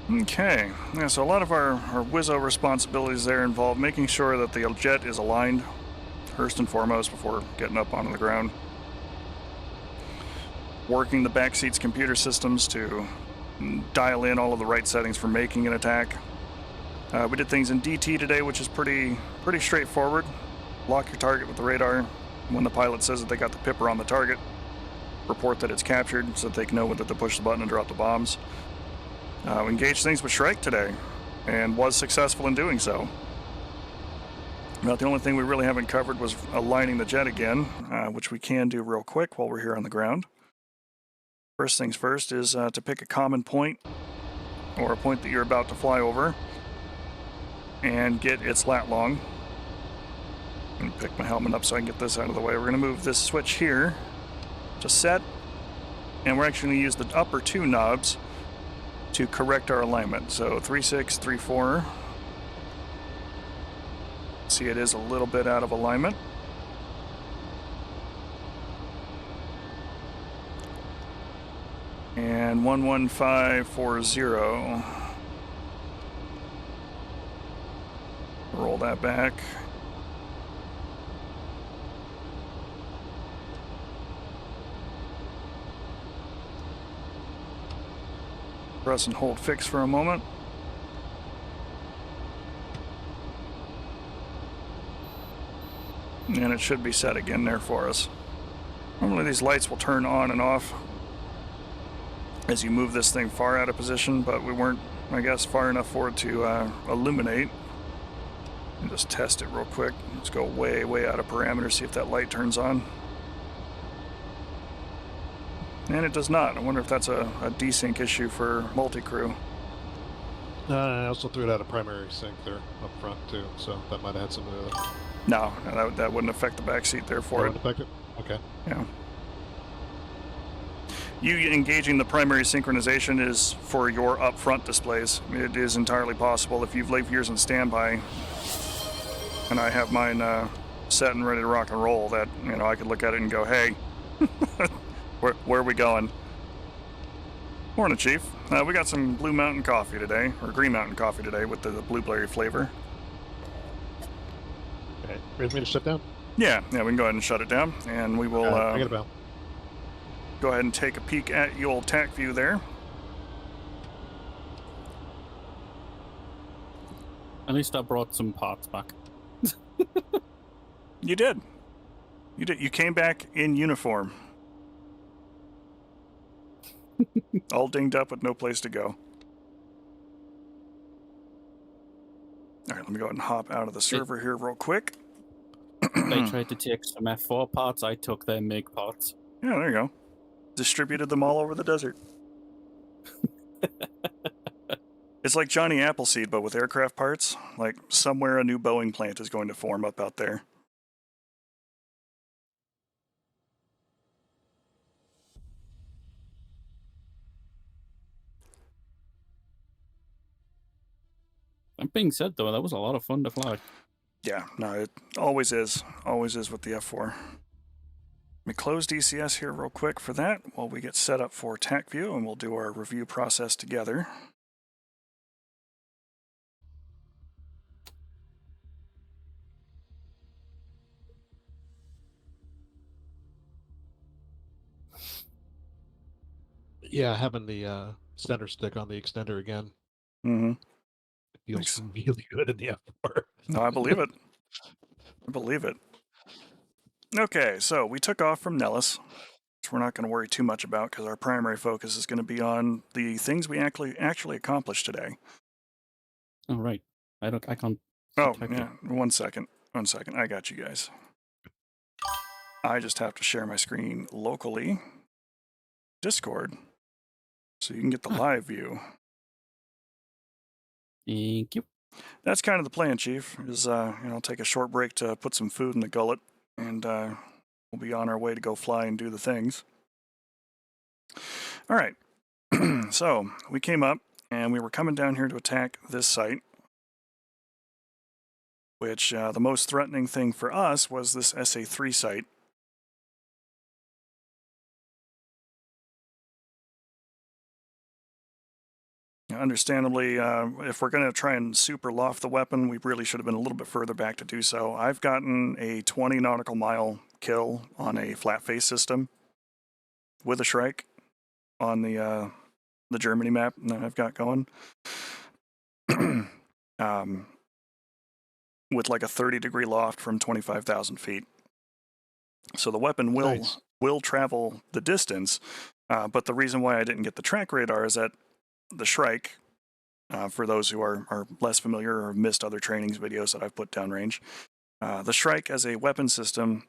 Speaker 1: Okay, yeah, so a lot of our WSO responsibilities there involve making sure that the jet is aligned, first and foremost, before getting up onto the ground. Working the backseat's computer systems to dial in all of the right settings for making an attack. We did things in DT today, which is pretty straightforward. Lock your target with the radar. When the pilot says that they got the pipper on the target, report that it's captured so that they can know whether to push the button and drop the bombs. We engaged things with Shrike today, and was successful in doing so. About the only thing we really haven't covered was aligning the jet again, which we can do real quick while we're here on the ground. First things first is to pick a common point, or a point that you're about to fly over, and get its lat long. I'm gonna pick my helmet up so I can get this out of the way. We're gonna move this switch here to set, and we're actually gonna use the upper two knobs to correct our alignment. So 3-6, 3-4. See, it is a little bit out of alignment. And 11540. Roll that back. Press and hold fix for a moment. And it should be set again there for us. Normally these lights will turn on and off as you move this thing far out of position, but we weren't, I guess, far enough for it to illuminate. And just test it real quick. Let's go way out of parameter, see if that light turns on. And it does not. I wonder if that's a desync issue for multi-crew.
Speaker 3: I also threw it out of primary sync there up front too, so that might have had something to do with it.
Speaker 1: No, that wouldn't affect the back seat there for it.
Speaker 3: Wouldn't affect it? Okay.
Speaker 1: Yeah. You engaging the primary synchronization is for your up-front displays. It is entirely possible if you've left yours in standby, and I have mine set and ready to rock and roll, that, you know, I could look at it and go, hey, where are we going? Morning, Chief. We got some Blue Mountain coffee today, or Green Mountain coffee today with the blueberry flavor.
Speaker 3: Okay. Ready for me to shut down?
Speaker 1: Yeah, we can go ahead and shut it down, and we will
Speaker 3: I got a bell.
Speaker 1: go ahead and take a peek at your old TAC view there.
Speaker 4: At least I brought some parts back.
Speaker 1: You did. You did. You came back in uniform. All dinged up with no place to go. All right, let me go ahead and hop out of the server here real quick.
Speaker 4: They tried to take some F-4 parts, I took their MiG parts.
Speaker 1: Yeah, there you go. Distributed them all over the desert. It's like Johnny Appleseed, but with aircraft parts. Like, somewhere a new Boeing plant is going to form up out there.
Speaker 4: That being said, though, that was a lot of fun to fly.
Speaker 1: Yeah, no, it always is. Always is with the F4. Let me close DCS here real quick for that while we get set up for TAC view, and we'll do our review process together.
Speaker 3: Yeah, having the center stick on the extender again.
Speaker 1: Mm-hmm.
Speaker 3: It feels really good in the F4.
Speaker 1: No, I believe it. I believe it. Okay, so we took off from Nellis, which we're not going to worry too much about because our primary focus is going to be on the things we actually accomplished today.
Speaker 4: Oh, right. I can't...
Speaker 1: Oh,
Speaker 4: type
Speaker 1: yeah.
Speaker 4: it.
Speaker 1: 1 second. 1 second. I got you guys. I just have to share my screen locally. Discord so you can get the live view.
Speaker 4: Thank you.
Speaker 1: That's kind of the plan, Chief, is take a short break to put some food in the gullet, and we'll be on our way to go fly and do the things. All right. So we came up, and we were coming down here to attack this site, which the most threatening thing for us was this SA3 site. Understandably, if we're going to try and super loft the weapon, we really should have been a little bit further back to do so. I've gotten a 20 nautical mile kill on a flat face system with a Shrike on the Germany map that I've got going. With like a 30-degree loft from 25,000 feet. So the weapon will travel the distance, but the reason why I didn't get the track radar is that the Shrike, for those who are less familiar or have missed other trainings videos that I've put downrange, the Shrike as a weapon system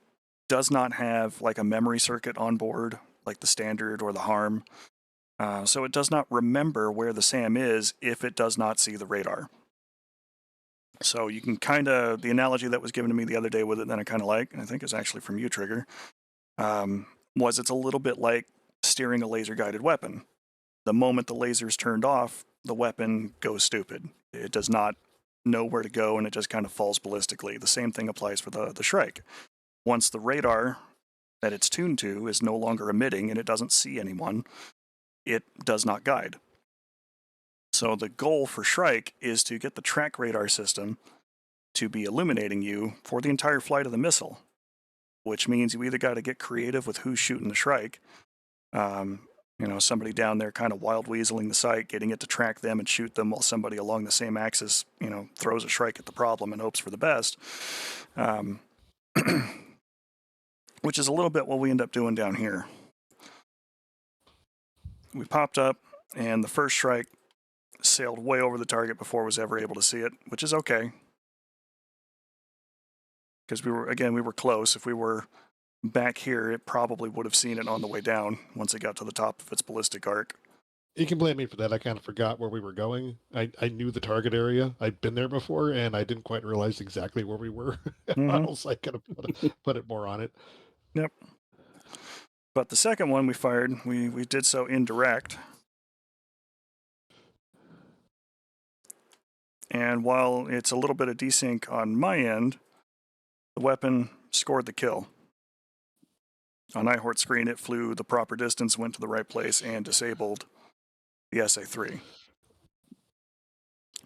Speaker 1: does not have like a memory circuit on board, like the Standard or the Harm. So it does not remember where the SAM is if it does not see the radar. So you can the analogy that was given to me the other day with it that I kind of like, and I think it's actually from you, Trigger, was it's a little bit like steering a laser-guided weapon. The moment the laser's turned off, the weapon goes stupid. It does not know where to go, and it just kind of falls ballistically. The same thing applies for the Shrike. Once the radar that it's tuned to is no longer emitting and it doesn't see anyone, it does not guide. So the goal for Shrike is to get the track radar system to be illuminating you for the entire flight of the missile, which means you either got to get creative with who's shooting the Shrike. Somebody down there kind of wild weaseling the site, getting it to track them and shoot them while somebody along the same axis, throws a Shrike at the problem and hopes for the best. Which is a little bit what we end up doing down here. We popped up, and the first Shrike sailed way over the target before I was ever able to see it, which is okay. Because we were close. If we were back here, it probably would have seen it on the way down once it got to the top of its ballistic arc.
Speaker 3: You can blame me for that. I kind of forgot where we were going. I knew the target area. I'd been there before, and I didn't quite realize exactly where we were. Else I could have put it more on it.
Speaker 1: Yep. But the second one we fired, we did so indirect. And while it's a little bit of desync on my end, the weapon scored the kill. On iHort's screen, it flew the proper distance, went to the right place, and disabled the SA3.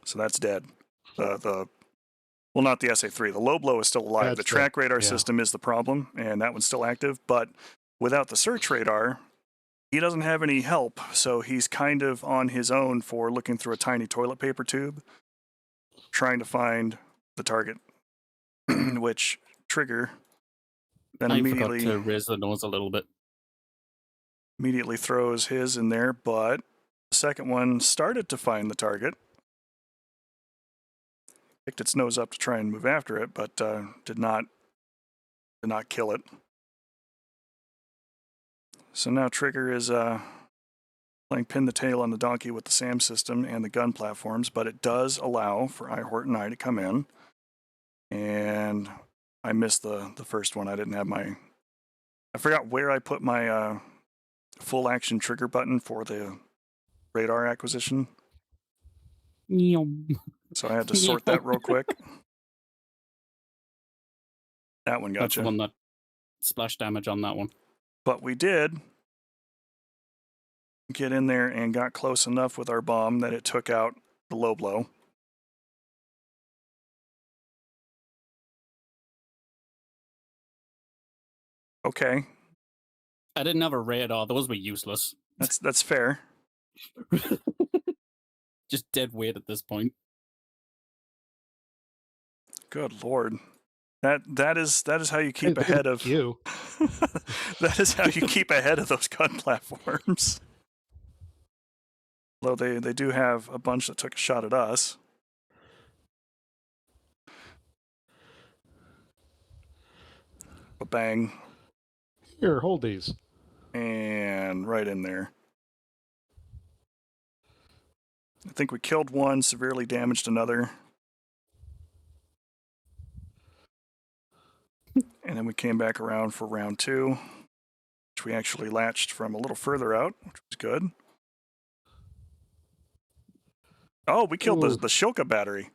Speaker 1: So that's dead. Not the SA3. The low blow is still alive. The track radar system is the problem, and that one's still active. But without the search radar, he doesn't have any help. So he's kind of on his own for looking through a tiny toilet paper tube, trying to find the target, which Trigger then immediately
Speaker 4: forgot to raise the nose a little bit.
Speaker 1: Immediately throws his in there, but the second one started to find the target. Picked its nose up to try and move after it, but did not kill it. So now Trigger is playing pin the tail on the donkey with the SAM system and the gun platforms, but it does allow for iHort and I to come in. And I missed the first one. I forgot where I put my full action trigger button for the radar acquisition. So I had to sort that real quick. That one gotcha.
Speaker 4: That's the one that splash damage on that one.
Speaker 1: But we did get in there and got close enough with our bomb that it took out the low blow. Okay.
Speaker 4: I didn't have a radar. Those were useless.
Speaker 1: That's fair.
Speaker 4: Just dead weight at this point.
Speaker 1: Good Lord. That is how you keep ahead of
Speaker 3: you.
Speaker 1: That is how you keep ahead of those gun platforms. Although they do have a bunch that took a shot at us. Bang.
Speaker 3: Here, hold these.
Speaker 1: and right in there. I think we killed one, severely damaged another. And then we came back around for round 2, which we actually latched from a little further out, which was good. Oh, we killed the Shilka battery.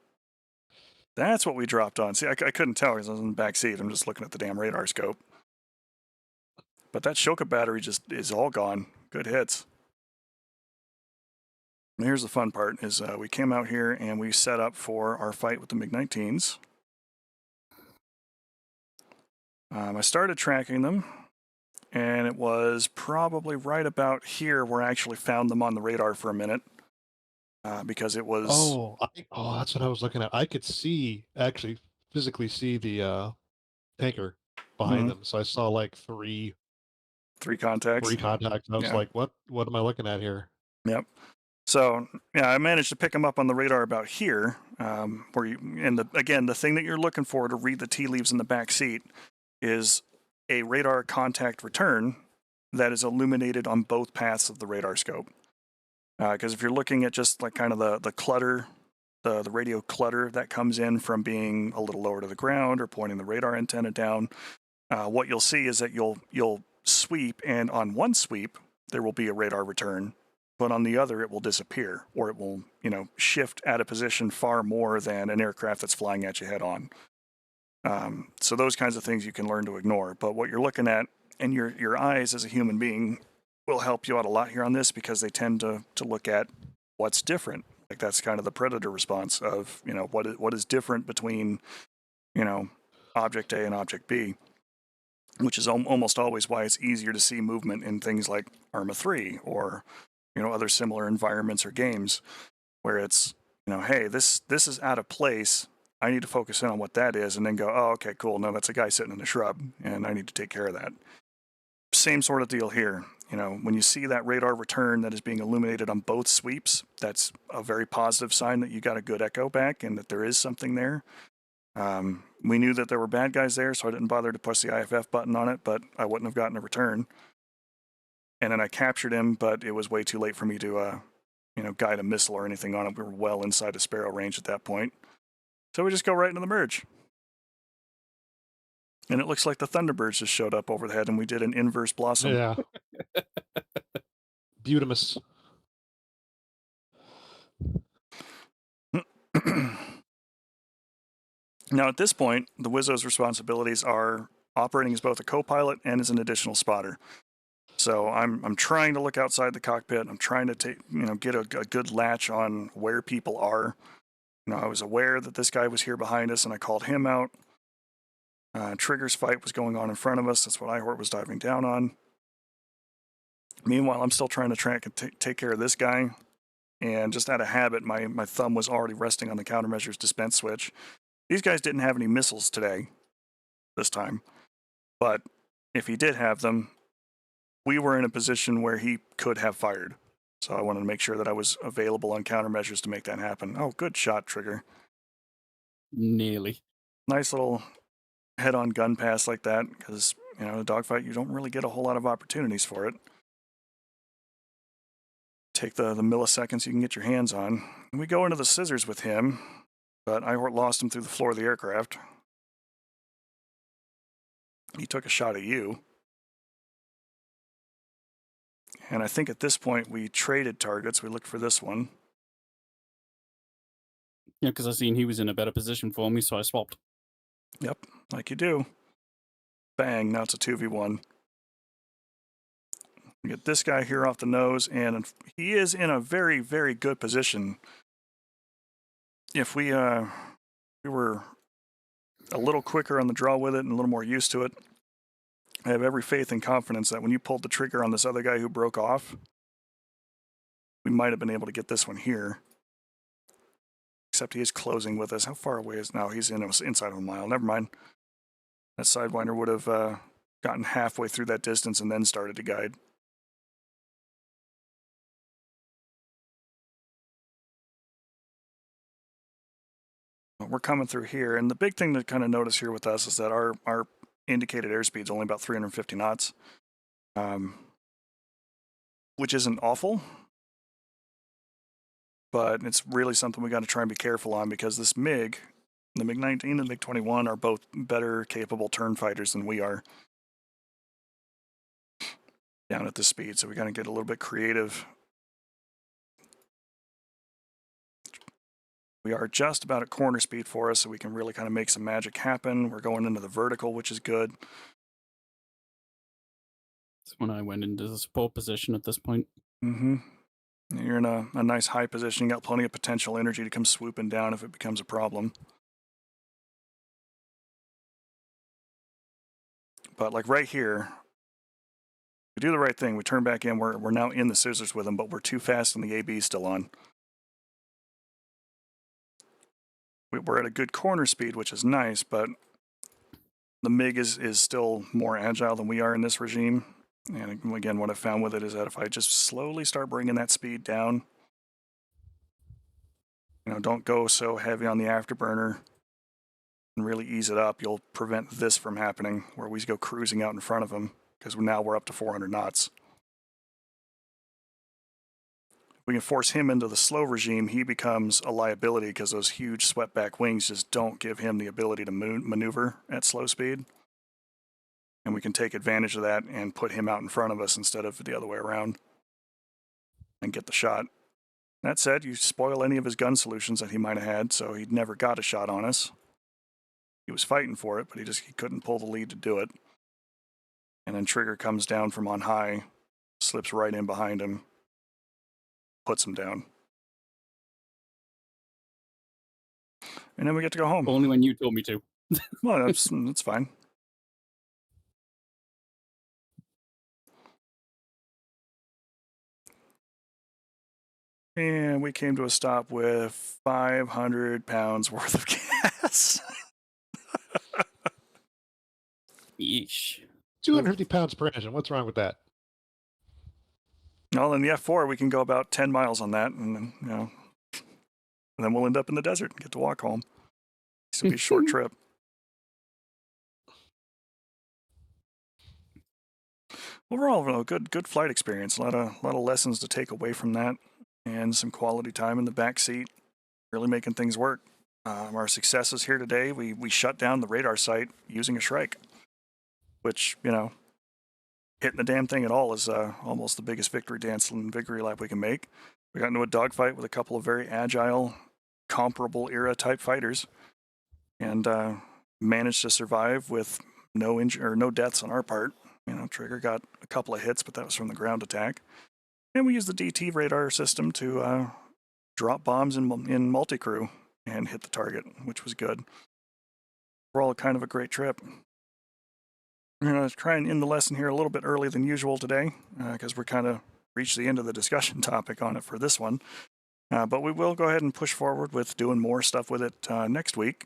Speaker 1: That's what we dropped on. See, I couldn't tell because I was in the back seat. I'm just looking at the damn radar scope. But that Shilka battery just is all gone. Good hits. And here's the fun part, is we came out here and we set up for our fight with the MiG-19s. I started tracking them, and it was probably right about here where I actually found them on the radar for a minute. Because it was...
Speaker 3: Oh, that's what I was looking at. I could actually physically see the tanker behind them. So I saw like three
Speaker 1: contacts.
Speaker 3: contacts. And I was like, what am I looking at here?
Speaker 1: Yep. So yeah, I managed to pick them up on the radar about here, where you, and again, the thing that you're looking for to read the tea leaves in the back seat is a radar contact return that is illuminated on both paths of the radar scope. Because if you're looking at just like kind of the clutter, the radio clutter that comes in from being a little lower to the ground or pointing the radar antenna down, what you'll see is that you'll sweep, and on one sweep there will be a radar return, but on the other it will disappear, or it will, shift out of position far more than an aircraft that's flying at you head on. So those kinds of things you can learn to ignore. But what you're looking at, and your eyes as a human being will help you out a lot here on this, because they tend to look at what's different. Like that's kind of the predator response of, what is different between, object A and object B, which is almost always why it's easier to see movement in things like Arma 3 or, other similar environments or games where it's, hey, this is out of place. I need to focus in on what that is, and then go, oh, okay, cool. No, that's a guy sitting in a shrub, and I need to take care of that. Same sort of deal here. When you see that radar return that is being illuminated on both sweeps, that's a very positive sign that you got a good echo back and that there is something there. We knew that there were bad guys there, so I didn't bother to push the IFF button on it, but I wouldn't have gotten a return. And then I captured him, but it was way too late for me to, guide a missile or anything on it. We were well inside of Sparrow range at that point. So we just go right into the merge. And it looks like the Thunderbirds just showed up overhead, and we did an inverse blossom.
Speaker 3: Yeah. Beautimus.
Speaker 1: Now, at this point, the WSO's responsibilities are operating as both a co-pilot and as an additional spotter. So I'm trying to look outside the cockpit. I'm trying to get a good latch on where people are. I was aware that this guy was here behind us, and I called him out. Trigger's fight was going on in front of us. That's what IHORT was diving down on. Meanwhile, I'm still trying to track and take care of this guy. And just out of habit, my thumb was already resting on the countermeasures dispense switch. These guys didn't have any missiles this time. But if he did have them, we were in a position where he could have fired. So I wanted to make sure that I was available on countermeasures to make that happen. Oh, good shot, Trigger.
Speaker 4: Nearly.
Speaker 1: Nice little head-on gun pass like that, because, in a dogfight, you don't really get a whole lot of opportunities for it. Take the milliseconds you can get your hands on. And we go into the scissors with him, but IHORT lost him through the floor of the aircraft. He took a shot at you. And I think at this point we traded targets. We looked for this one.
Speaker 4: Yeah, because I seen he was in a better position for me, so I swapped.
Speaker 1: Yep, like you do. Bang, now it's a 2v1. We get this guy here off the nose, and he is in a very, very good position. If we were a little quicker on the draw with it and a little more used to it, I have every faith and confidence that when you pulled the trigger on this other guy who broke off, we might have been able to get this one here. Except he is closing with us. How far away is... No, he's inside of a mile. Never mind. That Sidewinder would have gotten halfway through that distance and then started to guide. We're coming through here, and the big thing to kind of notice here with us is that our indicated airspeed is only about 350 knots. which isn't awful, but it's really something we got to try and be careful on because this MiG, the MiG-19 and the MiG-21 are both better capable turn fighters than we are down at this speed, so we got to get a little bit creative. We are just about at corner speed for us, so we can really kind of make some magic happen. We're going into the vertical, which is good.
Speaker 4: That's when I went into the support position at this point.
Speaker 1: Mm-hmm. You're in a nice high position. You got plenty of potential energy to come swooping down if it becomes a problem. But like right here, we do the right thing. We turn back in. We're now in the scissors with them, but we're too fast and the AB is still on. We're at a good corner speed, which is nice, but the MiG is still more agile than we are in this regime. And again, what I found with it is that if I just slowly start bringing that speed down, don't go so heavy on the afterburner and really ease it up, you'll prevent this from happening where we go cruising out in front of them because now we're up to 400 knots. If we can force him into the slow regime, he becomes a liability because those huge swept-back wings just don't give him the ability to maneuver at slow speed. And we can take advantage of that and put him out in front of us instead of the other way around and get the shot. That said, you spoil any of his gun solutions that he might have had, so he never got a shot on us. He was fighting for it, but he couldn't pull the lead to do it. And then Trigger comes down from on high, slips right in behind him, puts him down. And then we get to go home.
Speaker 4: Only when you told me to.
Speaker 1: Well, that's fine. And we came to a stop with 500 pounds worth of gas.
Speaker 4: Yeesh.
Speaker 3: 250 pounds per engine. What's wrong with that?
Speaker 1: Well, in the F-4, we can go about 10 miles on that, and then we'll end up in the desert and get to walk home. This will be a short trip. Overall, a good flight experience. A lot of lessons to take away from that, and some quality time in the back seat, really making things work. Our successes here today, we shut down the radar site using a Shrike, which, hitting the damn thing at all is almost the biggest victory dance and victory lap we can make. We got into a dogfight with a couple of very agile, comparable era type fighters, and managed to survive with no deaths on our part. Trigger got a couple of hits, but that was from the ground attack. And we used the DT radar system to drop bombs in multi-crew and hit the target, which was good. Overall, kind of a great trip. We're going to try and end the lesson here a little bit early than usual today, because we're kind of reached the end of the discussion topic on it for this one. But we will go ahead and push forward with doing more stuff with it next week.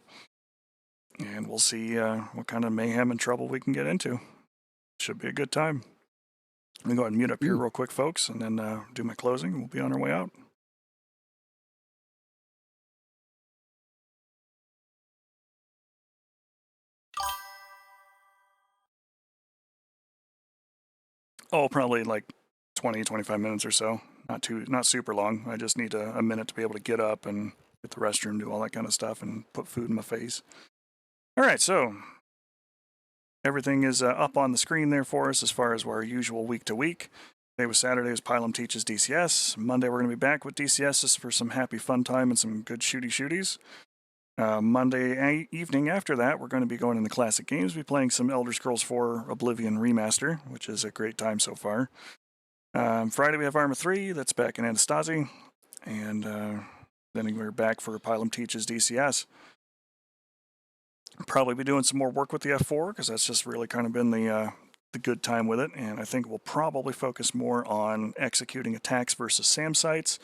Speaker 1: And we'll see what kind of mayhem and trouble we can get into. Should be a good time. Let me go ahead and mute up here real quick, folks, and then do my closing, and we'll be on our way out. Oh, probably like 20, 25 minutes or so. Not super long. I just need a minute to be able to get up and get the restroom, do all that kind of stuff, and put food in my face. All right, so everything is up on the screen there for us as far as our usual week to week. Today was Saturday was Pilum Teaches DCS. Monday we're going to be back with DCS just for some happy fun time and some good shooties. Monday evening after that, we're going to be going into Classic Games, be playing some Elder Scrolls 4 Oblivion Remaster, which is a great time so far. Friday we have Arma 3, that's back in Anastasi, and then we're back for Pilum Teaches DCS. Probably be doing some more work with the F-4, because that's just really kind of been the good time with it, and I think we'll probably focus more on executing attacks versus SAM sites,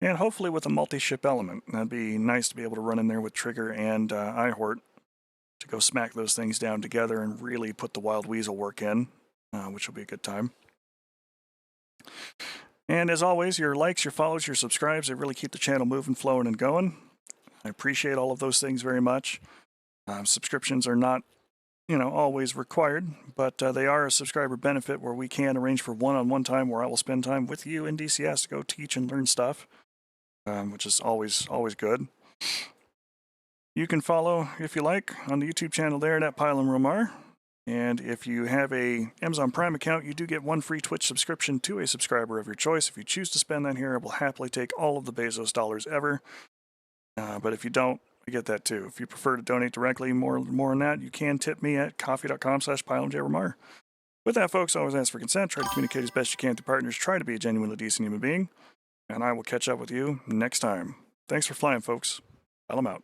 Speaker 1: and hopefully with a multi-ship element. That'd be nice to be able to run in there with Trigger and Ihort to go smack those things down together and really put the Wild Weasel work in, which will be a good time. And as always, your likes, your follows, your subscribes, they really keep the channel moving, flowing, and going. I appreciate all of those things very much. Subscriptions are not always required, but they are a subscriber benefit where we can arrange for one-on-one time where I will spend time with you in DCS to go teach and learn stuff, which is always good. You can follow, if you like, on the YouTube channel there at Pilum Romar. And if you have a Amazon Prime account, you do get one free Twitch subscription to a subscriber of your choice. If you choose to spend that here, I will happily take all of the Bezos dollars ever. But if you don't, I get that too. If you prefer to donate directly, more on that, you can tip me at coffee.com/PilumJRomar. With that, folks, always ask for consent. Try to communicate as best you can to partners. Try to be a genuinely decent human being. And I will catch up with you next time. Thanks for flying, folks. Pilum out.